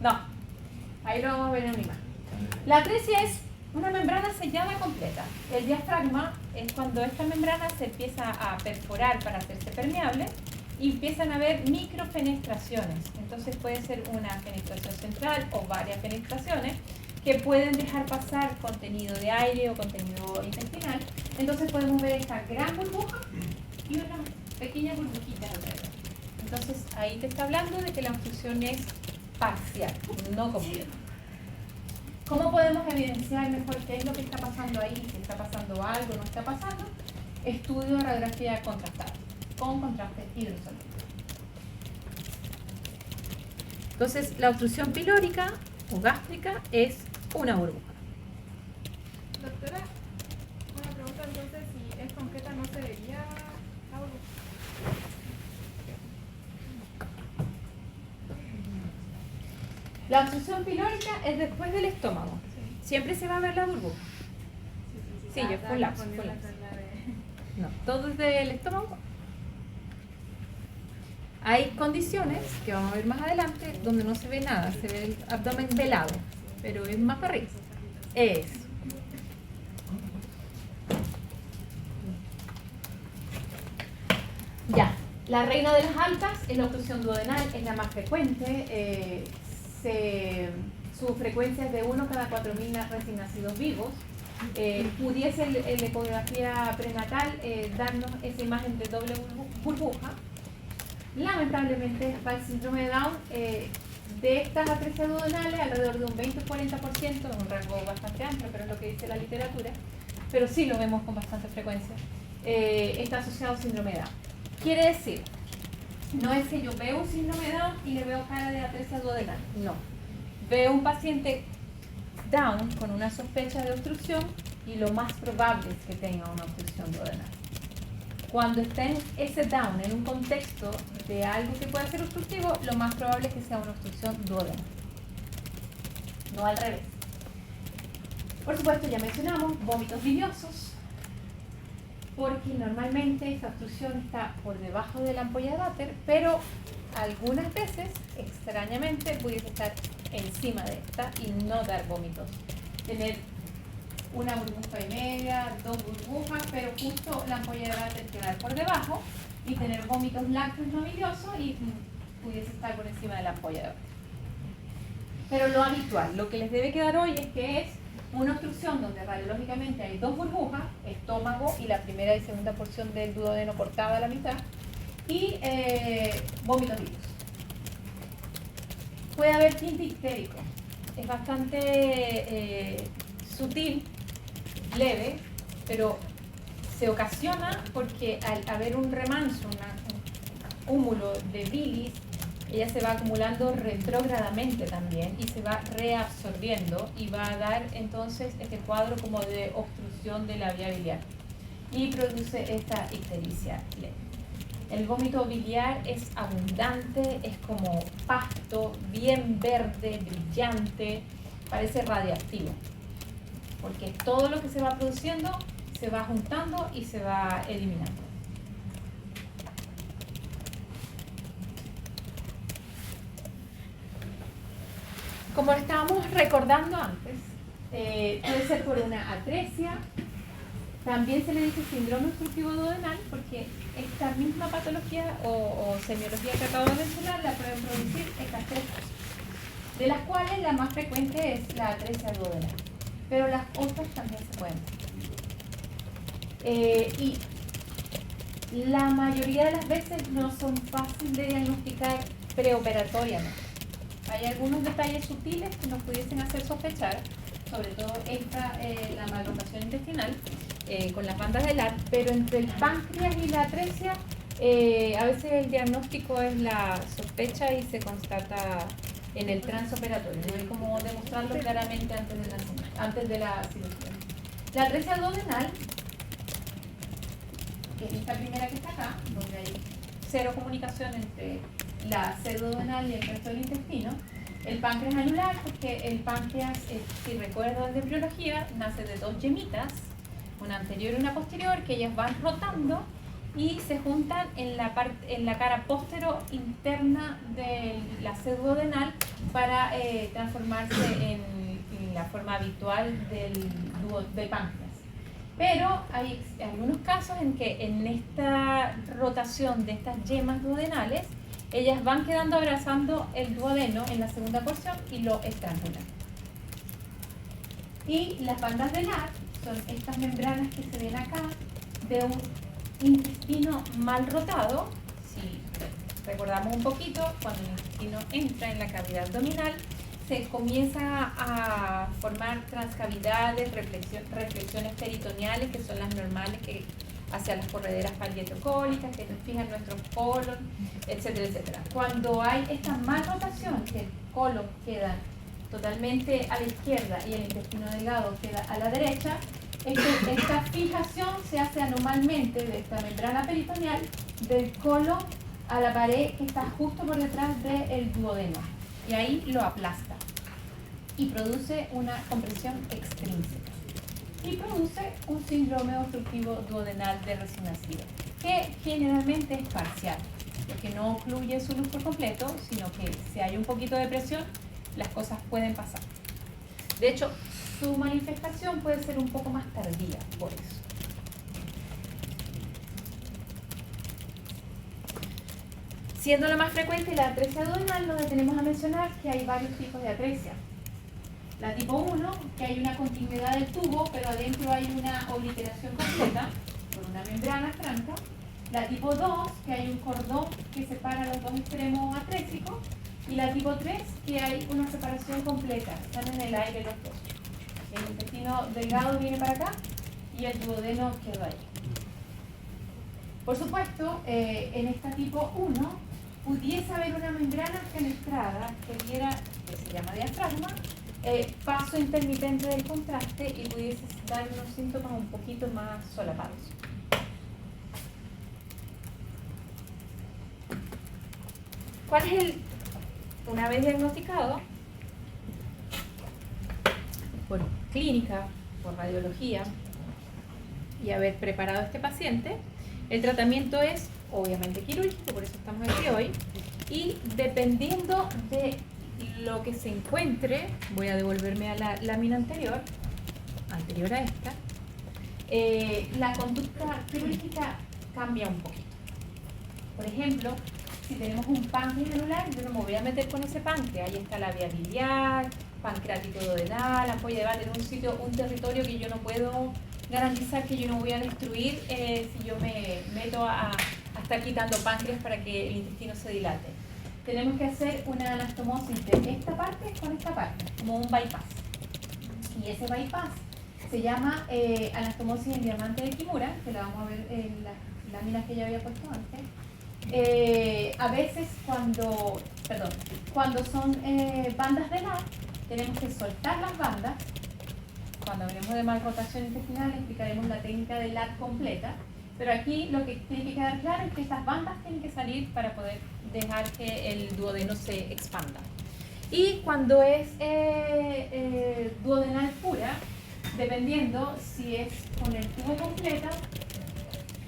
A: No, ahí lo vamos a ver en una imagen. La atresia es una membrana sellada completa. El diafragma es cuando esta membrana se empieza a perforar para hacerse permeable y empiezan a haber microfenestraciones. Entonces puede ser una fenestración central o varias fenestraciones que pueden dejar pasar contenido de aire o contenido intestinal. Entonces podemos ver esta gran burbuja y unas pequeñas burbujitas alrededor. Entonces ahí te está hablando de que la obstrucción es parcial, no completa. ¿Cómo podemos evidenciar mejor qué es lo que está pasando ahí? Si está pasando algo o no está pasando. Estudio de radiografía contrastada con contraste hidrosalino. Entonces la obstrucción pilórica o gástrica es una burbuja.
D: Doctora, una pregunta entonces, si es concreta no se vería la burbuja.
A: La obstrucción pilórica es después del estómago. Siempre se va a ver la burbuja. Sí, yo fue un lapso. No, todo desde el estómago. Hay condiciones que vamos a ver más adelante donde no se ve nada, se ve el abdomen velado, pero es más para arriba. Eso. Ya, la reina de las altas es la obstrucción duodenal, es la más frecuente. Su frecuencia es de 1 cada 4.000 recién nacidos vivos. pudiese la ecografía prenatal darnos esa imagen de doble burbuja. Lamentablemente, para el síndrome de Down, de estas atresias duodenales, alrededor de un 20-40%, es un rango bastante amplio, pero es lo que dice la literatura, pero sí lo vemos con bastante frecuencia, está asociado al síndrome de Down. Quiere decir, no es que yo veo un síndrome de Down y le veo cara de atresia duodenal, no. Veo un paciente Down con una sospecha de obstrucción y lo más probable es que tenga una obstrucción duodenal. Cuando está en ese Down en un contexto de algo que pueda ser obstructivo, lo más probable es que sea una obstrucción duodenal, no al revés. Por supuesto, ya mencionamos vómitos biliosos, porque normalmente esta obstrucción está por debajo de la ampolla de váter, pero algunas veces, extrañamente, pudiese estar encima de esta y no dar vómitos. Tener una burbuja y media, 2 burbujas, pero justo la ampolla de váter quedar por debajo y tener vómitos lácteos no biliosos y pudiese estar por encima de la ampolla de váter. Pero lo habitual, lo que les debe quedar hoy es que es una obstrucción donde radiológicamente hay 2 burbujas, estómago y la primera y segunda porción del duodeno cortada a la mitad, y vómitos biliosos. Puede haber tinte ictérico, es bastante sutil, leve, pero se ocasiona porque al haber un remanso, un cúmulo de bilis, ella se va acumulando retrógradamente también y se va reabsorbiendo y va a dar entonces este cuadro como de obstrucción de la vía biliar y produce esta ictericia leve. El vómito biliar es abundante, es como pasto, bien verde, brillante, parece radiactivo, porque todo lo que se va produciendo se va juntando y se va eliminando. Como estábamos recordando antes, puede ser por una atresia, también se le dice síndrome obstructivo duodenal, porque esta misma patología o semiología que acabo de mencionar la pueden producir estas 3 cosas, de las cuales la más frecuente es la atresia duodenal, pero las otras también se pueden. Y la mayoría de las veces no son fáciles de diagnosticar preoperatoriamente. Hay algunos detalles sutiles que nos pudiesen hacer sospechar, sobre todo la malrotación intestinal con las bandas de LAR, pero entre el páncreas y la atresia, a veces el diagnóstico es la sospecha y se constata en el transoperatorio. No hay como demostrarlo claramente antes de la cirugía. La atresia duodenal, que es esta primera que está acá, donde hay cero comunicación entre la sede duodenal y el resto del intestino. El páncreas anular, porque el páncreas, si recuerdan de embriología, nace de 2 yemitas, una anterior y una posterior, que ellas van rotando y se juntan en la cara postero interna de la sede duodenal para transformarse en la forma habitual del páncreas. Pero hay algunos casos en que en esta rotación de estas yemas duodenales, ellas van quedando abrazando el duodeno en la segunda porción y lo estrangulan. Y las bandas de LAR son estas membranas que se ven acá de un intestino mal rotado. Si recordamos un poquito, cuando el intestino entra en la cavidad abdominal, se comienza a formar transcavidades, reflexiones peritoneales, que son las normales que hacia las correderas parietocólicas, que nos fijan nuestros colon, etcétera, etcétera. Cuando hay esta mal rotación, que el colon queda totalmente a la izquierda y el intestino delgado queda a la derecha, esta fijación se hace anormalmente de esta membrana peritoneal del colon a la pared que está justo por detrás del duodeno, y ahí lo aplasta y produce una compresión extrínseca y produce un síndrome obstructivo duodenal de recién nacido, que generalmente es parcial, porque no ocluye su luz por completo, sino que si hay un poquito de presión, las cosas pueden pasar. De hecho, su manifestación puede ser un poco más tardía por eso. Siendo la más frecuente la atresia duodenal, nos detenemos a mencionar que hay varios tipos de atresia. La tipo 1, que hay una continuidad del tubo, pero adentro hay una obliteración completa por una membrana franca. La tipo 2, que hay un cordón que separa los dos extremos atrésicos. Y la tipo 3, que hay una separación completa, están en el aire los dos. El intestino delgado viene para acá y el duodeno quedó ahí. Por supuesto, en esta tipo 1 pudiese haber una membrana fenestrada que diera, que se llama diafragma, paso intermitente del contraste y pudiese dar unos síntomas un poquito más solapados. ¿Cuál es el, una vez diagnosticado, por clínica, por radiología, y haber preparado a este paciente, el tratamiento es obviamente quirúrgico, por eso estamos aquí hoy, y dependiendo de lo que se encuentre, voy a devolverme a la lámina anterior a esta, la conducta quirúrgica cambia un poquito. Por ejemplo, si tenemos un páncreas anular, yo no me voy a meter con ese páncreas, ahí está la vía biliar, pancreático duodenal, ampolla va a tener un sitio, un territorio que yo no puedo garantizar que yo no voy a destruir si yo me meto a estar quitando páncreas para que el intestino se dilate. Tenemos que hacer una anastomosis de esta parte con esta parte, como un bypass. Y ese bypass se llama anastomosis en diamante de Kimura, que la vamos a ver en las láminas que ya había puesto antes. A veces cuando son bandas de LAD, tenemos que soltar las bandas. Cuando hablemos de malrotación intestinal explicaremos la técnica de LAD completa, pero aquí lo que tiene que quedar claro es que estas bandas tienen que salir para poder dejar que el duodeno se expanda. Y cuando es duodenal pura, dependiendo si es con el tubo completo,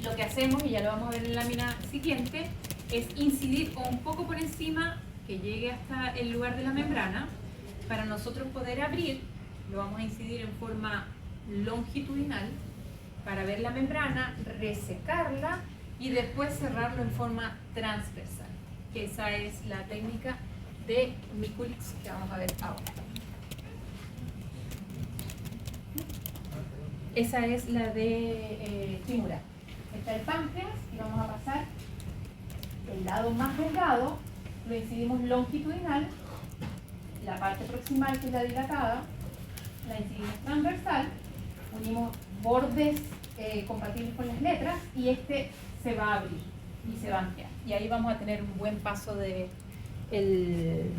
A: lo que hacemos, y ya lo vamos a ver en la lámina siguiente, es incidir un poco por encima que llegue hasta el lugar de la membrana. Para nosotros poder abrir, lo vamos a incidir en forma longitudinal para ver la membrana, resecarla y después cerrarlo en forma transversal, que esa es la técnica de Mikulicz que vamos a ver ahora. Esa es la de Kimura. Está el páncreas y vamos a pasar el lado más delgado, lo incidimos longitudinal, la parte proximal que es la dilatada, la incidimos transversal, unimos bordes compatibles con las letras y este se va a abrir y se va a ampliar. Y ahí vamos a tener un buen paso de el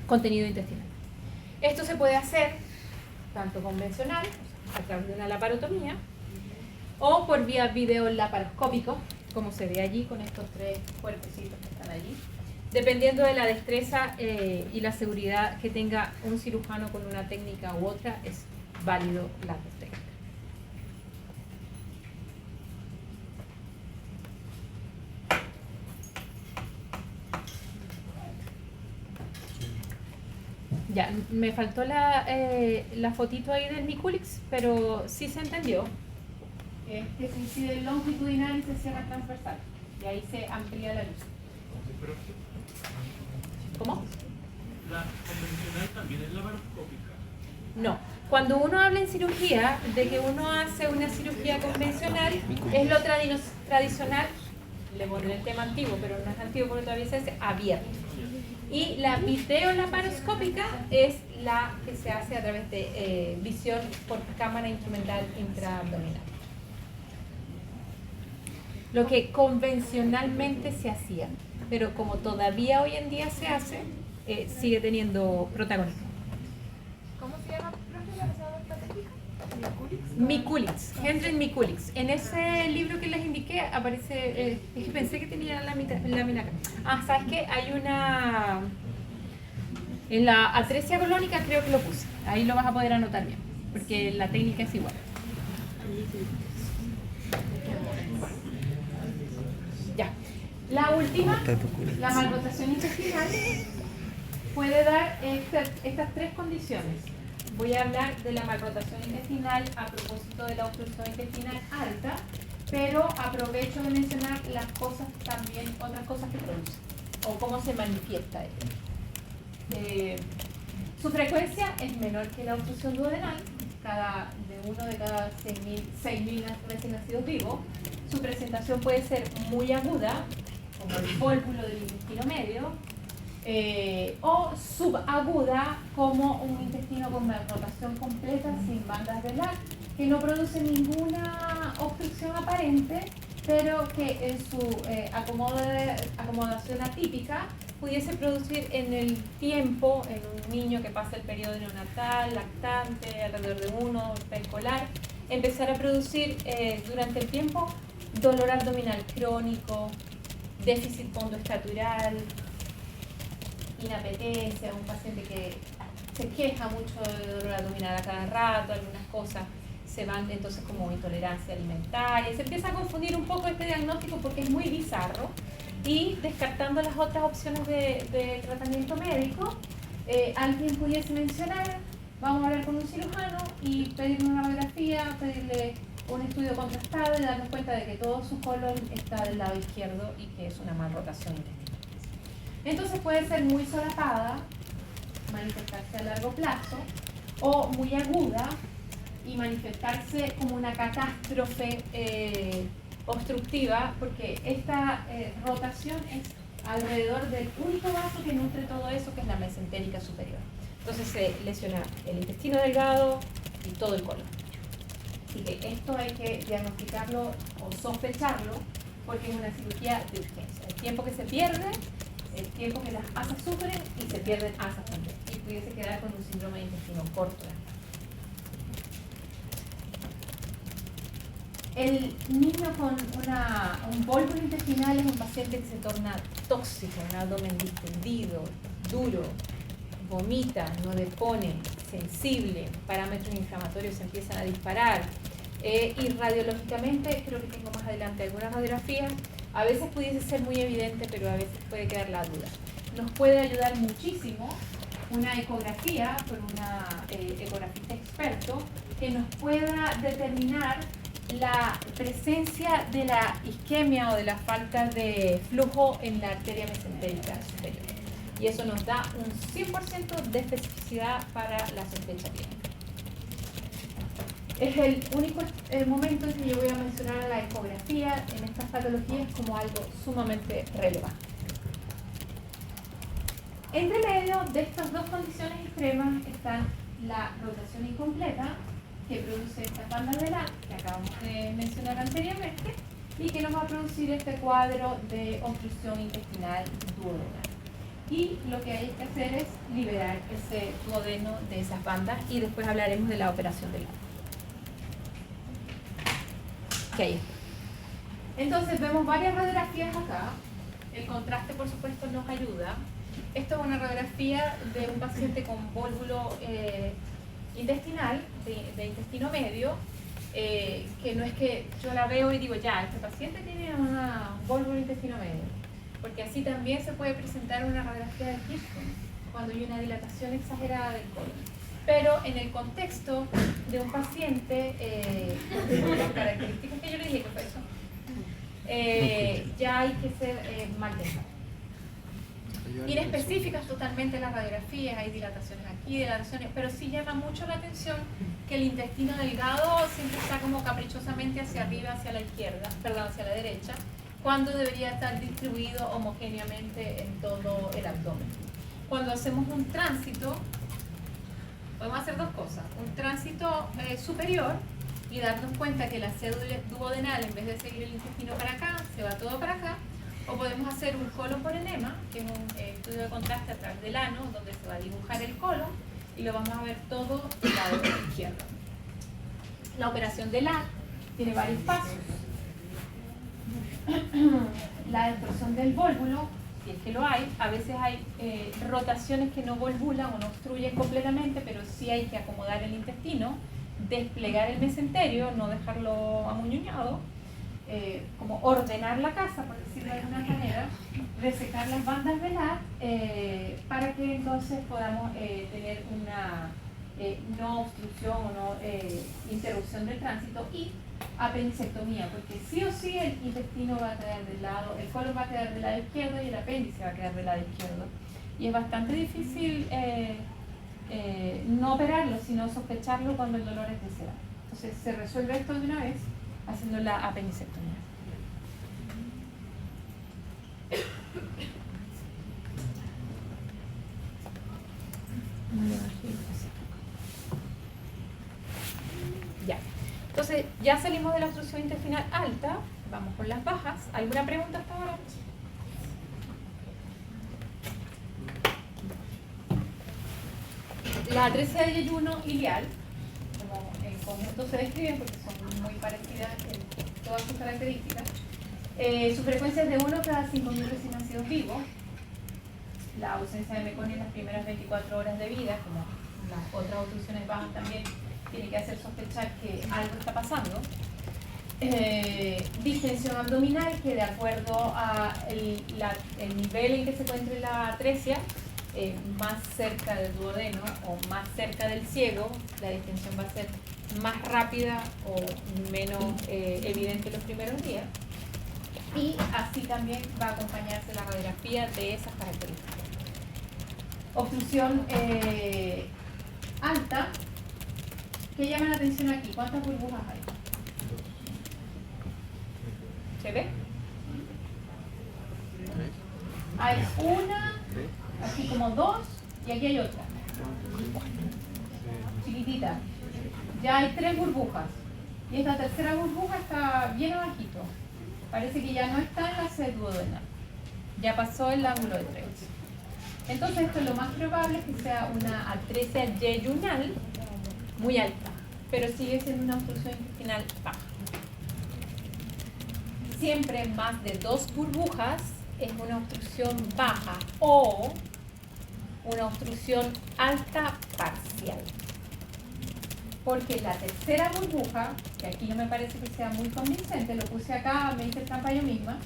A: contenido intestinal. Esto se puede hacer tanto convencional, a través de una laparotomía, o por vía video laparoscópico, como se ve allí con estos tres cuerpecitos que están allí, dependiendo de la destreza y la seguridad que tenga un cirujano con una técnica u otra, es válido las dos técnicas. Ya, me faltó la fotito ahí del Mikulicz, pero sí se entendió. Que se incide longitudinal y se cierra transversal. Y ahí se amplía la luz. ¿Cómo?
E: ¿La convencional también es laparoscópica?
A: No. Cuando uno habla en cirugía, de que uno hace una cirugía convencional, es lo tradicional, le pondré el tema antiguo, pero no es antiguo porque todavía se hace abierto. Y la videolaparoscópica es la que se hace a través de visión por cámara instrumental intraabdominal. Lo que convencionalmente se hacía, pero como todavía hoy en día se hace, sigue teniendo protagonismo.
D: ¿Cómo se llama, profe, la esta técnica?
A: Mikulicz, Hendrik Mikulicz. En ese libro que les indiqué aparece, pensé que tenía la lámina acá. Ah, ¿sabes qué? Hay una, en la atresia colónica creo que lo puse. Ahí lo vas a poder anotar bien, porque la técnica es igual. Ya. La última, la malrotación intestinal, puede dar estas tres condiciones. Voy a hablar de la malrotación intestinal a propósito de la obstrucción intestinal alta, pero aprovecho de mencionar las cosas también, otras cosas que produce, o cómo se manifiesta ella. Su frecuencia es menor que la obstrucción duodenal, uno de cada 6.000 recién nacidos vivos. Su presentación puede ser muy aguda, como el vólvulo del intestino medio, o subaguda, como un intestino con rotación completa, sin bandas de LAC, que no produce ninguna obstrucción aparente, pero que en su acomodación atípica pudiese producir en el tiempo, en un niño que pasa el periodo neonatal, lactante, alrededor de 1, preescolar, empezar a producir durante el tiempo dolor abdominal crónico, déficit pondoestatural, inapetencia, un paciente que se queja mucho de dolor abdominal a cada rato, algunas cosas se van entonces como intolerancia alimentaria. Se empieza a confundir un poco este diagnóstico porque es muy bizarro, y descartando las otras opciones de tratamiento médico, alguien pudiese mencionar: vamos a hablar con un cirujano y pedirle una radiografía, pedirle un estudio contrastado y darnos cuenta de que todo su colon está del lado izquierdo y que es una malrotación intestinal. Entonces puede ser muy solapada, manifestarse a largo plazo, o muy aguda y manifestarse como una catástrofe obstructiva, porque esta rotación es alrededor del único vaso que nutre todo eso, que es la mesentérica superior. Entonces se lesiona el intestino delgado y todo el colon. Así que esto hay que diagnosticarlo o sospecharlo, porque es una cirugía de urgencia. El tiempo que se pierde, el tiempo que las asas sufren y se pierden asas también. Y pudiese quedar con un síndrome de intestino corto. El niño con un vólvulo intestinal es un paciente que se torna tóxico, un abdomen distendido, duro, vomita, no depone, sensible, parámetros inflamatorios se empiezan a disparar. Y radiológicamente, creo que tengo más adelante algunas radiografías, a veces pudiese ser muy evidente, pero a veces puede quedar la duda. Nos puede ayudar muchísimo una ecografía con una ecografista experto que nos pueda determinar la presencia de la isquemia o de la falta de flujo en la arteria mesentérica superior. Y eso nos da un 100% de especificidad para la sospecha clínica. Es el único momento en que yo voy a mencionar la ecografía en estas patologías como algo sumamente relevante. Entre medio de estas dos condiciones extremas están la rotación incompleta, que produce estas bandas de LAC que acabamos de mencionar anteriormente, y que nos va a producir este cuadro de obstrucción intestinal duodenal. Y lo que hay que hacer es liberar ese duodeno de esas bandas, y después hablaremos de la operación de LAC. Okay. Entonces vemos varias radiografías acá. El contraste, por supuesto, nos ayuda. Esto es una radiografía de un paciente con vólvulo intestinal, de intestino medio, que no es que yo la veo y digo, ya, este paciente tiene un vólvulo intestino medio, porque así también se puede presentar una radiografía de Hirschsprung cuando hay una dilatación exagerada del colon. Pero en el contexto de un paciente, con las características que yo le dije que fue eso, ya hay que ser mal pensado. Inespecíficas totalmente las radiografías, hay dilataciones aquí, dilataciones, pero sí llama mucho la atención que el intestino delgado siempre está como caprichosamente hacia arriba, hacia la izquierda, perdón, hacia la derecha, cuando debería estar distribuido homogéneamente en todo el abdomen. Cuando hacemos un tránsito, podemos hacer dos cosas: un tránsito superior y darnos cuenta que la cédula duodenal, en vez de seguir el intestino para acá, se va todo para acá. O podemos hacer un colon por enema, que es un estudio de contraste a través del ano, donde se va a dibujar el colon y lo vamos a ver todo del lado izquierdo. La operación de LAC tiene varios pasos. La destrucción del vólvulo, si es que lo hay, a veces hay rotaciones que no volvulan o no obstruyen completamente, pero sí hay que acomodar el intestino, desplegar el mesenterio, no dejarlo amuñuñado, como ordenar la casa, por decirlo de alguna manera, resecar las bandas de LAC para que entonces podamos tener una no obstrucción o no interrupción del tránsito, y apendicectomía, porque sí o sí el intestino va a quedar del lado, el colon va a quedar del lado izquierdo y el apéndice va a quedar del lado izquierdo, y es bastante difícil no operarlo, sino sospecharlo cuando el dolor es visceral. Entonces se resuelve esto de una vez haciendo la apendicectomía. Ya. Entonces ya salimos de la obstrucción intestinal alta, vamos con las bajas. ¿Alguna pregunta hasta ahora? La atresia de yeyuno ileal, como en conjunto se describen porque son muy parecidas en todas sus características, su frecuencia es de 1 cada 5.000 recién nacidos vivos. La ausencia de meconio en las primeras 24 horas de vida, como las otras obstrucciones bajas también, tiene que hacer sospechar que algo está pasando. Distensión abdominal, que de acuerdo a el nivel en que se encuentre la atresia, más cerca del duodeno o más cerca del ciego, la distensión va a ser más rápida o menos evidente los primeros días. Y así también va a acompañarse la radiografía de esas características. Obstrucción alta, ¿qué llama la atención aquí? ¿Cuántas burbujas hay? ¿Se ve? Hay una, así como dos, y aquí hay otra. Chiquitita. Ya hay 3 burbujas. Y esta tercera burbuja está bien abajito. Parece que ya no está en la sed duodenal. Ya pasó el ángulo de Treves. Entonces esto lo más probable es que sea una atresia yeyunal muy alta, pero sigue siendo una obstrucción intestinal baja. Siempre más de 2 burbujas es una obstrucción baja o una obstrucción alta parcial. Porque la tercera burbuja, que aquí no me parece que sea muy convincente, lo puse acá, me hice trampa yo misma,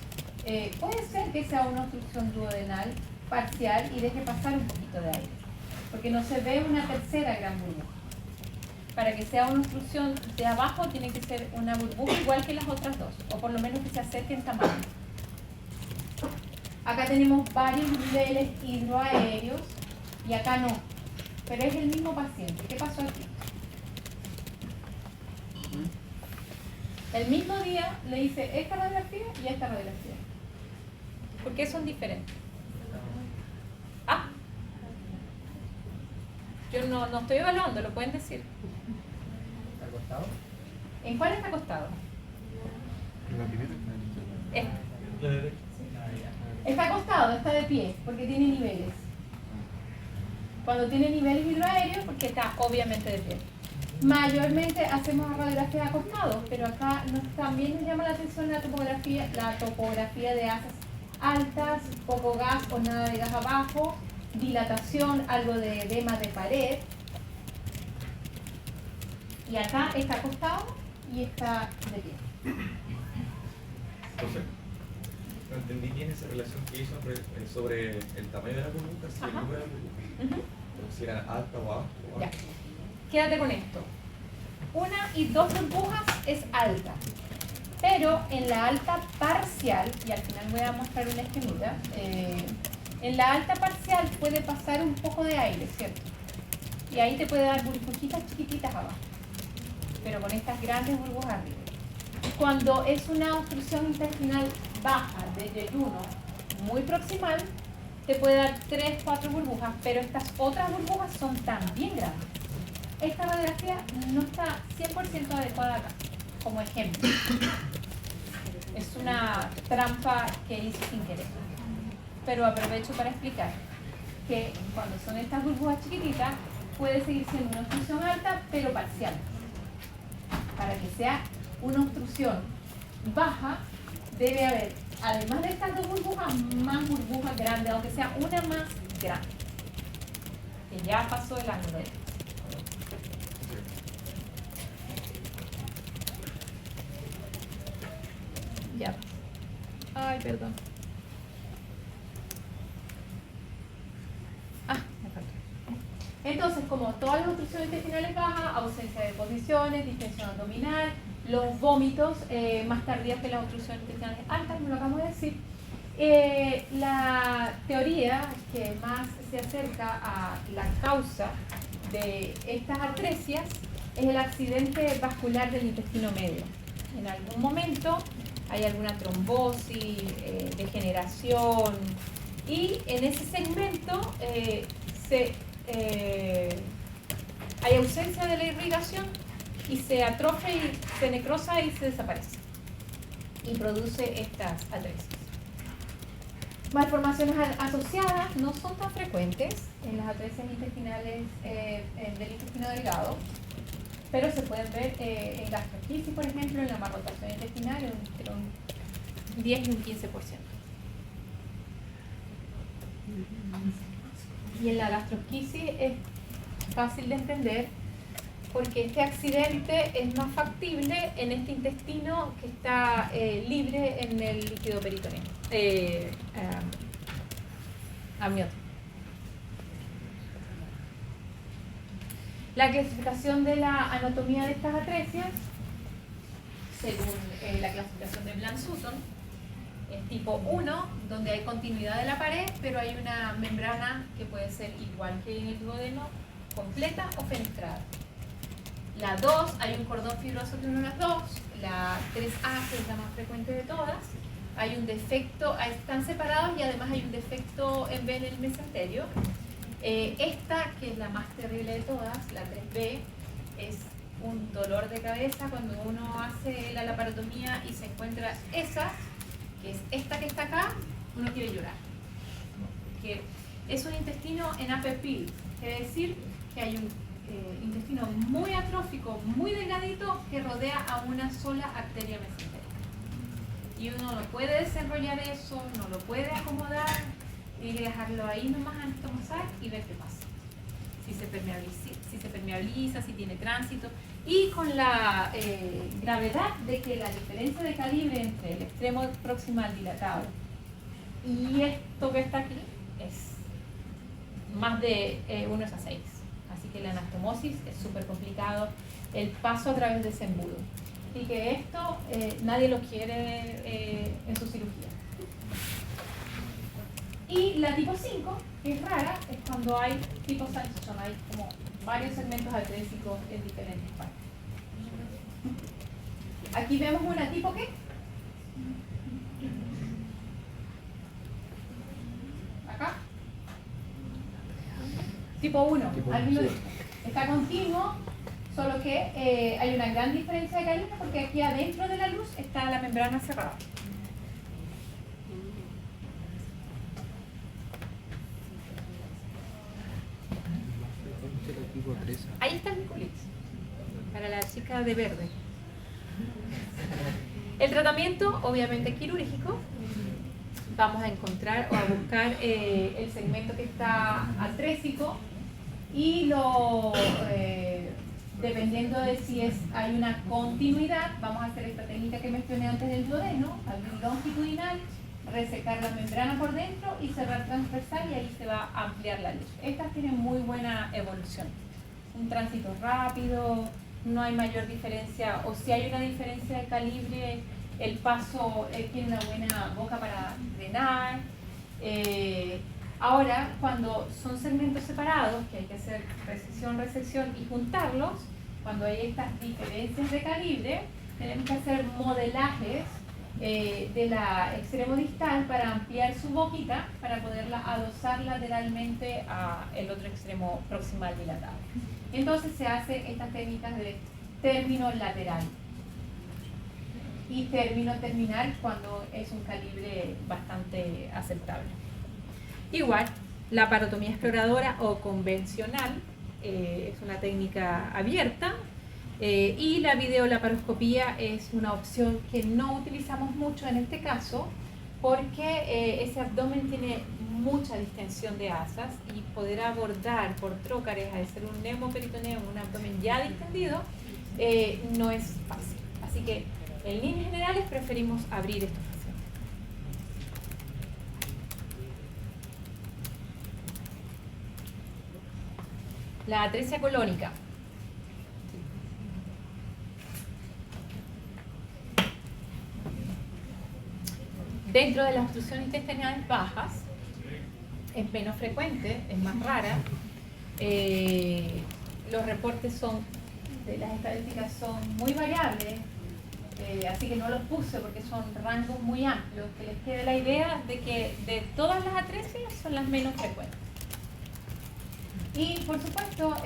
A: puede ser que sea una obstrucción duodenal parcial y deje pasar un poquito de aire, porque no se ve una tercera gran burbuja. Para que sea una obstrucción de abajo tiene que ser una burbuja igual que las otras dos, o por lo menos que se acerque en tamaño. Acá tenemos varios niveles hidroaéreos y acá no, pero es el mismo paciente. ¿Qué pasó aquí? El mismo día le hice esta radiografía y esta radiografía. ¿Por qué son diferentes? Ah, yo no estoy evaluando, lo pueden decir.
C: ¿Está acostado?
A: ¿En cuál está acostado?
B: La primera.
A: Este. Está acostado, está de pie, porque tiene niveles. Cuando tiene niveles hidroaéreos, porque está obviamente de pie. Mayormente hacemos radiografías acostados, pero acá también nos llama la atención la topografía de asas altas, poco gas o nada de gas abajo, dilatación, algo de edema de pared. Y acá está acostado y está de pie.
F: Entonces, no entendí bien esa relación que hizo sobre el tamaño de la burbuja, si el
A: Ajá.
F: número de la burbuja, si era alta o baja.
A: Ya. Quédate con esto. 1 y 2 burbujas es alta, pero en la alta parcial, y al final voy a mostrar una esquemita, en la alta parcial puede pasar un poco de aire, ¿cierto? Y ahí te puede dar burbujitas chiquititas abajo, pero con estas grandes burbujas arriba. Cuando es una obstrucción intestinal baja de yeyuno muy proximal, te puede dar 3, 4 burbujas, pero estas otras burbujas son también grandes. Esta radiografía no está 100% adecuada acá, como ejemplo. Es una trampa que hice sin querer. Pero aprovecho para explicar que cuando son estas burbujas chiquititas, puede seguir siendo una obstrucción alta, pero parcial. Para que sea una obstrucción baja, debe haber, además de estas 2 burbujas, más burbujas grandes, aunque sea una más grande, que ya pasó el ángulo de. Ya. Ay, perdón. Me faltó. Entonces, como todas las obstrucciones intestinales bajas, ausencia de posiciones, distensión abdominal, los vómitos más tardíos que las obstrucciones intestinales altas, como lo acabamos de decir, La teoría que más se acerca a la causa de estas atresias es el accidente vascular del intestino medio. En algún momento hay alguna trombosis, degeneración, y en ese segmento hay ausencia de la irrigación y se atrofia y se necrosa y se desaparece y produce estas atresias. Malformaciones asociadas no son tan frecuentes en las atresias intestinales del intestino delgado, pero se pueden ver en gastroquisis, por ejemplo, en la malrotación intestinal entre un 10 y un 15%. Y en la gastroquisis es fácil de entender porque este accidente es más factible en este intestino que está libre en el líquido peritoneo, amniótico. La clasificación de la anatomía de estas atresias, según la clasificación de Bland-Sutton, es tipo 1, donde hay continuidad de la pared, pero hay una membrana que puede ser igual que en el duodeno, completa o fenestrada. La 2, hay un cordón fibroso que une las dos. La 3A, que es la más frecuente de todas, hay un defecto, están separados y además hay un defecto en B en el mesenterio. Esta, que es la más terrible de todas, la 3B, es un dolor de cabeza cuando uno hace la laparotomía y se encuentra esa, que es esta que está acá, uno quiere llorar. Que es un intestino en upper pili, quiere decir que hay un intestino muy atrófico, muy delgadito, que rodea a una sola arteria mesentérica. Y uno no puede desenrollar eso, no lo puede acomodar, tiene que dejarlo ahí nomás anatomizar y ver qué pasa. Si se permeabiliza, si tiene tránsito. Y con la gravedad de que la diferencia de calibre entre el extremo proximal dilatado y esto que está aquí es más de 1:6. Así que la anastomosis es súper complicado, el paso a través de ese embudo. Y que esto nadie lo quiere en su cirugía. Y la tipo 5, que es rara, es cuando hay tipo Sanchon, hay como varios segmentos atrésicos en diferentes partes. Aquí vemos una tipo ¿qué? Acá. Tipo 1, alguien lo dijo. Está continuo, solo que hay una gran diferencia de calibre porque aquí adentro de la luz está la membrana cerrada. Ahí está el Nicolás, para la chica de verde. El tratamiento, obviamente quirúrgico. Vamos a encontrar o a buscar el segmento que está atrésico y dependiendo de si hay una continuidad, vamos a hacer esta técnica que mencioné antes del duodeno, abrir longitudinal, resecar la membrana por dentro y cerrar transversal y ahí se va a ampliar la luz. Estas tienen muy buena evolución. Un tránsito rápido, no hay mayor diferencia, o si hay una diferencia de calibre, el paso tiene una buena boca para drenar. Ahora, cuando son segmentos separados, que hay que hacer resección y juntarlos, cuando hay estas diferencias de calibre, tenemos que hacer modelajes de la extremo distal para ampliar su boquita, para poderla adosar lateralmente al otro extremo proximal dilatado. Entonces se hacen estas técnicas de término lateral y término terminal cuando es un calibre bastante aceptable. Igual, la parotomía exploradora o convencional es una técnica abierta y la videolaparoscopía es una opción que no utilizamos mucho en este caso porque ese abdomen tiene mucha distensión de asas y poder abordar por trócares al ser un neumoperitoneo, un abdomen ya distendido, no es fácil. Así que en líneas generales preferimos abrir estos pacientes. La atresia colónica. Dentro de las obstrucciones intestinales bajas, es menos frecuente, es más rara. Los reportes de las estadísticas son muy variables, así que no los puse porque son rangos muy amplios, que les quede la idea de que de todas las atresias son las menos frecuentes. Y por supuesto,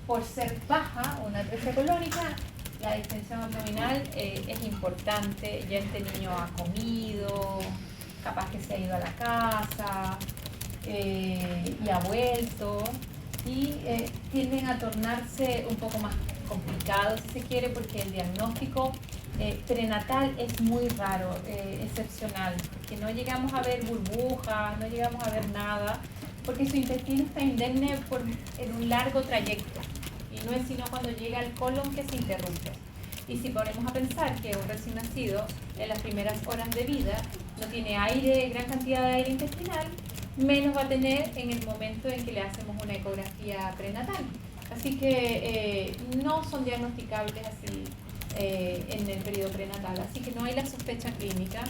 A: por ser baja, una atresia colónica, la distensión abdominal es importante. Ya este niño ha comido, capaz que se ha ido a la casa y ha vuelto, y tienden a tornarse un poco más complicados, si se quiere, porque el diagnóstico prenatal es muy raro, excepcional, que no llegamos a ver burbujas, no llegamos a ver nada, porque su intestino está indemne en un largo trayecto, y no es sino cuando llega al colon que se interrumpe. Y si ponemos a pensar que un recién nacido en las primeras horas de vida no tiene aire, gran cantidad de aire intestinal, menos va a tener en el momento en que le hacemos una ecografía prenatal. Así que no son diagnosticables así en el periodo prenatal. Así que no hay la sospecha clínica.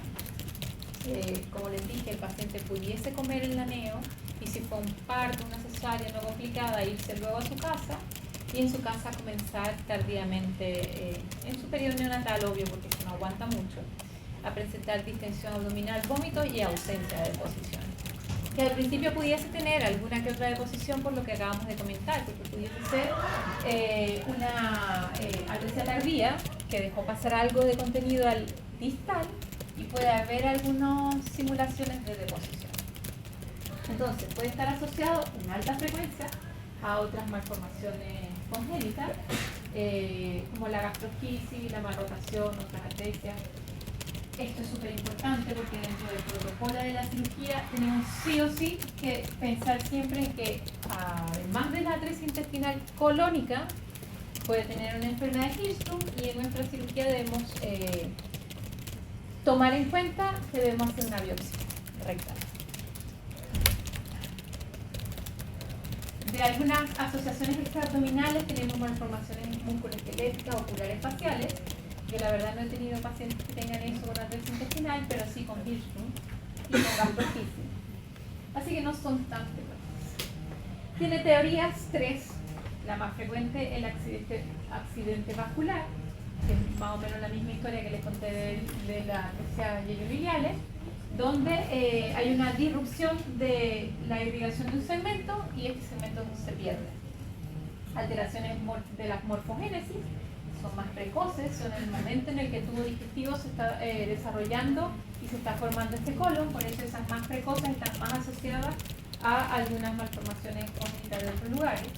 A: Como les dije, el paciente pudiese comer en la neo, y si fue un parto, una cesárea no complicada, irse luego a su casa, y en su casa comenzar tardíamente, en su periodo neonatal, obvio, porque si no aguanta mucho, a presentar distensión abdominal, vómitos y ausencia de deposición. Que al principio pudiese tener alguna que otra deposición por lo que acabamos de comentar, porque pudiese ser una atresia tardía que dejó pasar algo de contenido al distal, y puede haber algunas simulaciones de deposición. Entonces puede estar asociado en alta frecuencia a otras malformaciones congénitas, como la gastroquisis, la malrotación, otras atresias. Esto es súper importante porque dentro del protocolo de la cirugía tenemos sí o sí que pensar siempre en que, además de la atresia intestinal colónica, puede tener una enfermedad de Hirschsprung, y en nuestra cirugía debemos tomar en cuenta que debemos hacer una biopsia rectal. De algunas asociaciones extraabdominales tenemos malformaciones musculoesqueléticas, oculares, faciales. Yo la verdad no he tenido pacientes que tengan eso con atresia intestinal, pero sí con Hirschsprung y con gastroquisis. Así que no son tan frecuentes. Tiene teorías 3. La más frecuente, el accidente vascular, que es más o menos la misma historia que les conté de la atresia yeyoliliales, donde hay una disrupción de la irrigación de un segmento y este segmento se pierde. Alteraciones de la morfogénesis son más precoces, son en el momento en el que el tubo digestivo se está desarrollando y se está formando este colon, por eso esas más precoces están más asociadas a algunas malformaciones congénitas de otros lugares.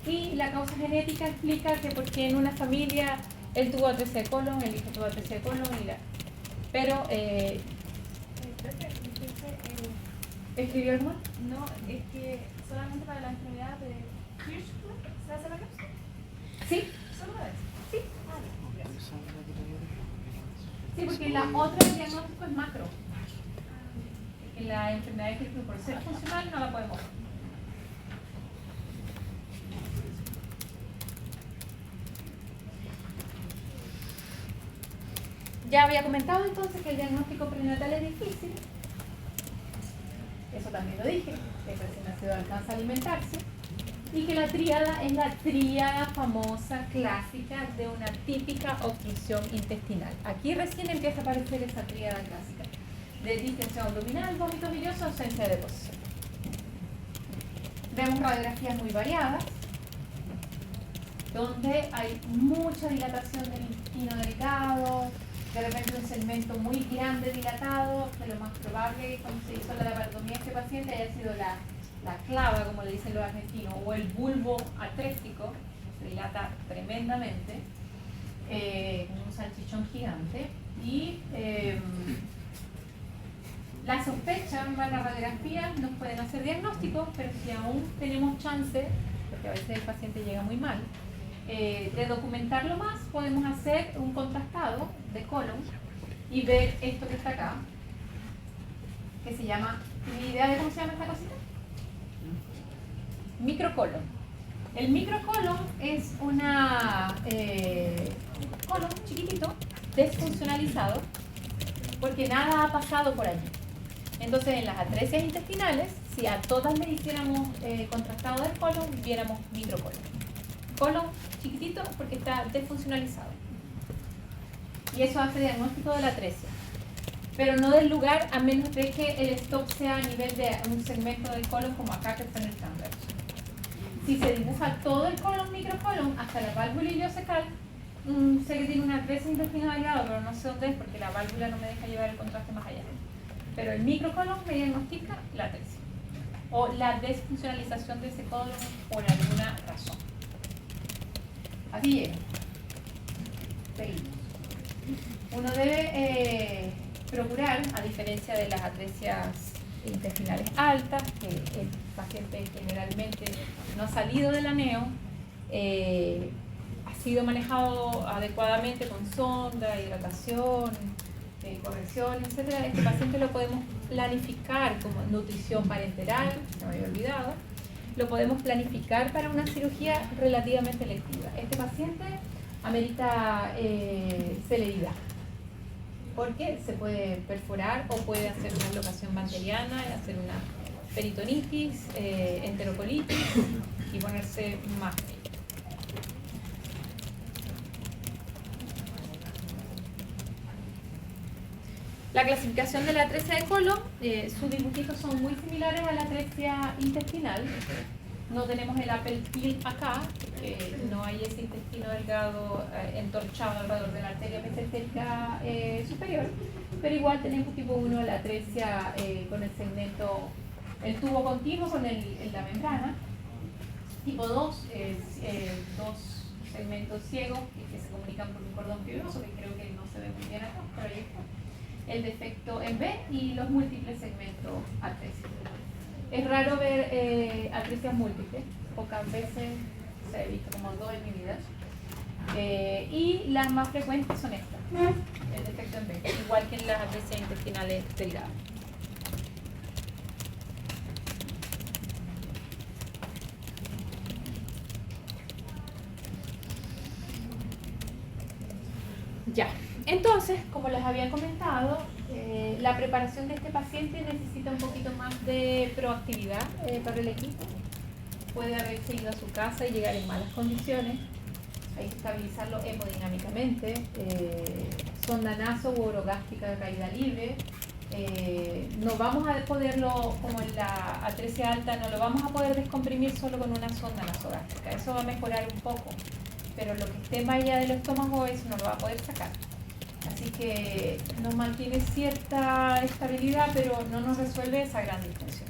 A: Y la causa genética explica que porque en una familia él tuvo atresia de colon, el hijo tuvo atresia de colon, pero ¿escribió algo?
D: No, es que solamente para la enfermedad de Hirschsprung se hace la biopsia.
A: Sí.
D: ¿Solo una vez?
A: Sí. Sí, porque la otra del diagnóstico es macro. En la enfermedad de Hirschsprung, por ser funcional, no la podemos ver. Ya había comentado entonces que el diagnóstico prenatal es difícil. Eso también lo dije, que el recién nacido alcanza a alimentarse, y que la tríada es la tríada famosa, clásica, de una típica obstrucción intestinal. Aquí recién empieza a aparecer esa tríada clásica de distensión abdominal, vómito bilioso, ausencia de deposición. Vemos radiografías muy variadas, donde hay mucha dilatación del intestino delgado, de repente un segmento muy grande dilatado, que lo más probable cuando se hizo la laparotomía este paciente haya sido la clava, como le dicen los argentinos, o el bulbo atrésico, se dilata tremendamente, como un salchichón gigante, y la sospecha, las radiografías nos pueden hacer diagnósticos, pero si aún tenemos chance, porque a veces el paciente llega muy mal, de documentarlo más, podemos hacer un contrastado de colon y ver esto que está acá, que se llama, ¿tiene idea de cómo se llama esta cosita? Microcolon. El microcolon es un colon chiquitito, desfuncionalizado, porque nada ha pasado por allí. Entonces, en las atresias intestinales, si a todas le hiciéramos contrastado del colon, viéramos microcolon. Colon chiquitito porque está desfuncionalizado. Y eso hace diagnóstico de la atresia. Pero no del lugar, a menos de que el stop sea a nivel de un segmento del colon, como acá que está en el transverso. Si se dibuja todo el colon, microcolon, hasta la válvula ileocecal, sé que tiene una atresia intestinal delgada, pero no sé dónde es porque la válvula no me deja llevar el contraste más allá. Pero el microcolon me diagnostica la atresia o la desfuncionalización de ese colon por alguna razón. Así llega. Seguimos. Uno debe procurar, a diferencia de las atresias intestinales altas, que el paciente generalmente no ha salido del aneo, ha sido manejado adecuadamente con sonda, hidratación, corrección, etc. Este paciente lo podemos planificar como nutrición parenteral, se me había olvidado, lo podemos planificar para una cirugía relativamente electiva. Este paciente amerita celeridad, porque se puede perforar o puede hacer una locación bacteriana, hacer una peritonitis, enterocolitis y ponerse más. La clasificación de la atresia de colon, sus dibujitos son muy similares a la atresia intestinal. No tenemos el apple peel acá, no hay ese intestino delgado entorchado alrededor de la arteria mesentérica superior, pero igual tenemos tipo 1 la atresia con el segmento, el tubo continuo con la membrana. Tipo 2, dos segmentos ciegos que se comunican por un cordón fibroso, que creo que no se ve muy bien acá, pero ahí está. El defecto en B y los múltiples segmentos atresios. Es raro ver atresias múltiples, pocas veces se he visto como 2 en mi vida. Y las más frecuentes son estas, el defecto en B, igual que en las atresias intestinales delgadas. Ya, entonces, como les había comentado, la preparación de este paciente necesita un poquito más de proactividad para el equipo. Puede haberse ido a su casa y llegar en malas condiciones. Hay que estabilizarlo hemodinámicamente. Sonda naso u orogástrica de caída libre. No vamos a poderlo, como en la atresia alta, no lo vamos a poder descomprimir solo con una sonda nasogástrica. Eso va a mejorar un poco, pero lo que esté más allá del estómago, eso no lo va a poder sacar. Así que nos mantiene cierta estabilidad, pero no nos resuelve esa gran disfunción.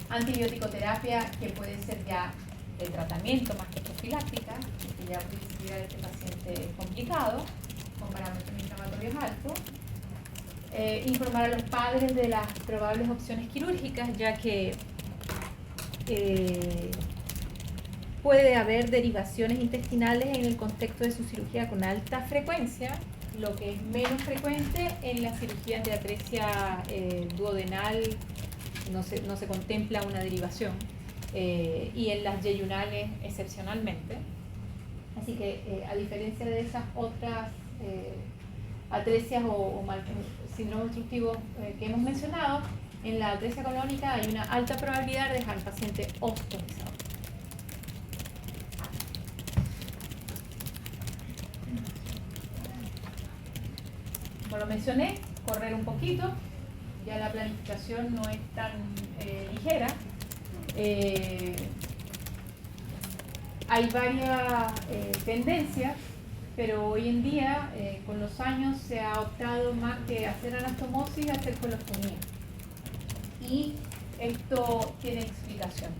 A: Antibioticoterapia, que puede ser ya de tratamiento más que profiláctica, que ya puede ser este paciente complicado, con parámetros inflamatorios altos. Informar a los padres de las probables opciones quirúrgicas, ya que puede haber derivaciones intestinales en el contexto de su cirugía con alta frecuencia, lo que es menos frecuente en las cirugías de atresia duodenal, no se contempla una derivación, y en las yeyunales excepcionalmente. Así que a diferencia de esas otras atresias o síndrome obstructivo que hemos mencionado, en la atresia colónica hay una alta probabilidad de dejar al paciente ostomizado. Como lo mencioné, correr un poquito, ya la planificación no es tan ligera. Hay varias tendencias, pero hoy en día, con los años, se ha optado más que hacer anastomosis, hacer colostomía. Y esto tiene explicación.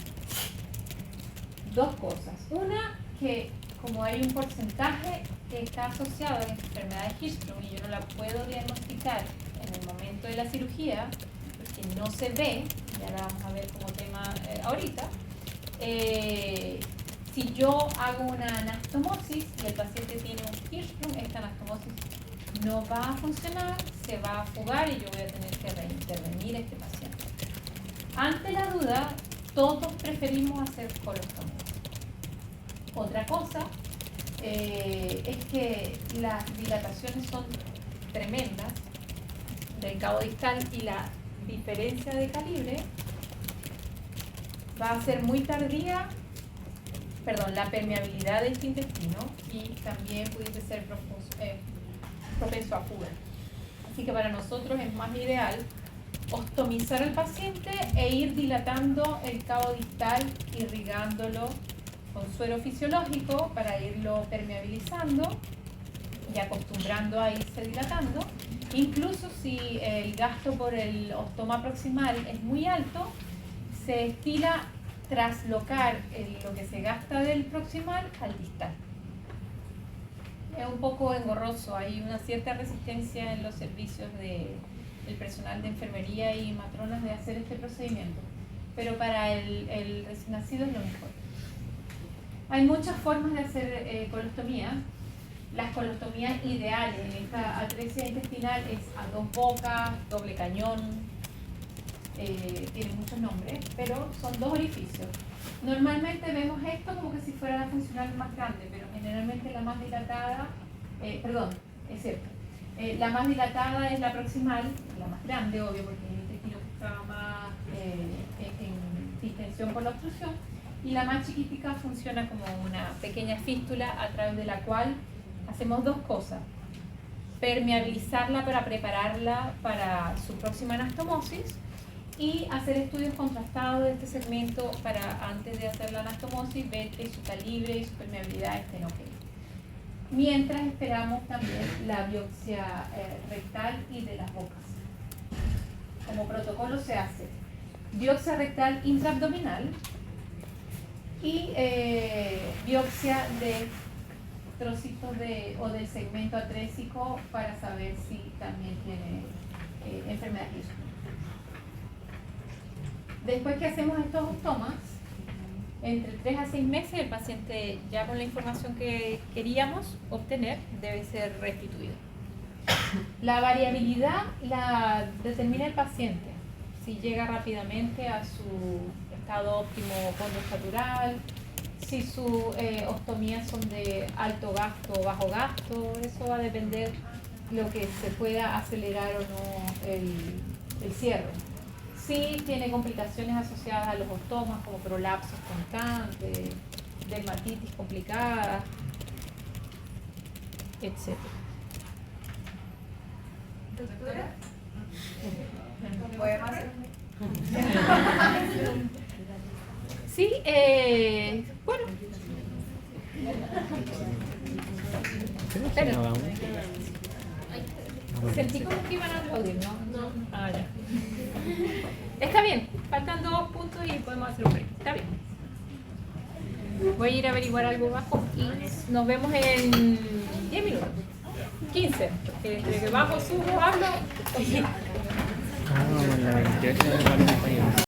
A: Dos cosas. Una, que como hay un porcentaje que está asociado a la enfermedad de Hirschsprung y yo no la puedo diagnosticar en el momento de la cirugía, porque no se ve, ya la vamos a ver como tema ahorita, si yo hago una anastomosis y el paciente tiene un Hirschsprung, esta anastomosis no va a funcionar, se va a fugar y yo voy a tener que reintervenir a este paciente. Ante la duda, todos preferimos hacer colostomía. Otra cosa es que las dilataciones son tremendas del cabo distal y la diferencia de calibre va a ser muy tardía, la permeabilidad de este intestino, y también pudiese ser propenso a fuga. Así que para nosotros es más ideal ostomizar al paciente e ir dilatando el cabo distal, irrigándolo con suero fisiológico para irlo permeabilizando y acostumbrando a irse dilatando. Incluso si el gasto por el ostoma proximal es muy alto, se estila traslocar lo que se gasta del proximal al distal. Es un poco engorroso, hay una cierta resistencia en los servicios del personal de enfermería y matronas de hacer este procedimiento, pero para el recién nacido es lo mejor. Hay muchas formas de hacer colostomía. Las colostomías ideales en esta atresia intestinal es a 2 bocas, doble cañón, tiene muchos nombres, pero son 2 orificios. Normalmente vemos esto como que si fuera la funcional más grande, pero generalmente la más dilatada, es cierto, la más dilatada es la proximal, la más grande, obvio, porque es el intestino que está más en distensión por la obstrucción, y la más chiquitica funciona como una pequeña fístula a través de la cual hacemos 2 cosas: permeabilizarla para prepararla para su próxima anastomosis y hacer estudios contrastados de este segmento para, antes de hacer la anastomosis, ver que su calibre y su permeabilidad estén ok. Mientras esperamos también la biopsia rectal y de las bocas. Como protocolo se hace biopsia rectal intraabdominal y biopsia de trocitos o del segmento atrésico para saber si también tiene enfermedad Hirschsprung. Después que hacemos estos ostomas, entre 3 a 6 meses el paciente, ya con la información que queríamos obtener, debe ser restituido. La variabilidad la determina el paciente. Si llega rápidamente a su estado óptimo postnatural, si sus ostomías son de alto gasto o bajo gasto, eso va a depender lo que se pueda acelerar o no el cierre. Si tiene complicaciones asociadas a los ostomas, como prolapsos constantes, dermatitis complicada, etc.
D: Doctora,
A: ¿Podemos hacer? Sí, bueno. Espera. Sentí como que iban a aplaudir, ¿no? No. Ah, ya. Está bien, faltan 2 puntos y podemos hacer un break. Está bien. Voy a ir a averiguar algo bajo y nos vemos en 10 minutos. 15, porque entre que bajo, subo, hablo.
B: Ah, la 28 de la compañía.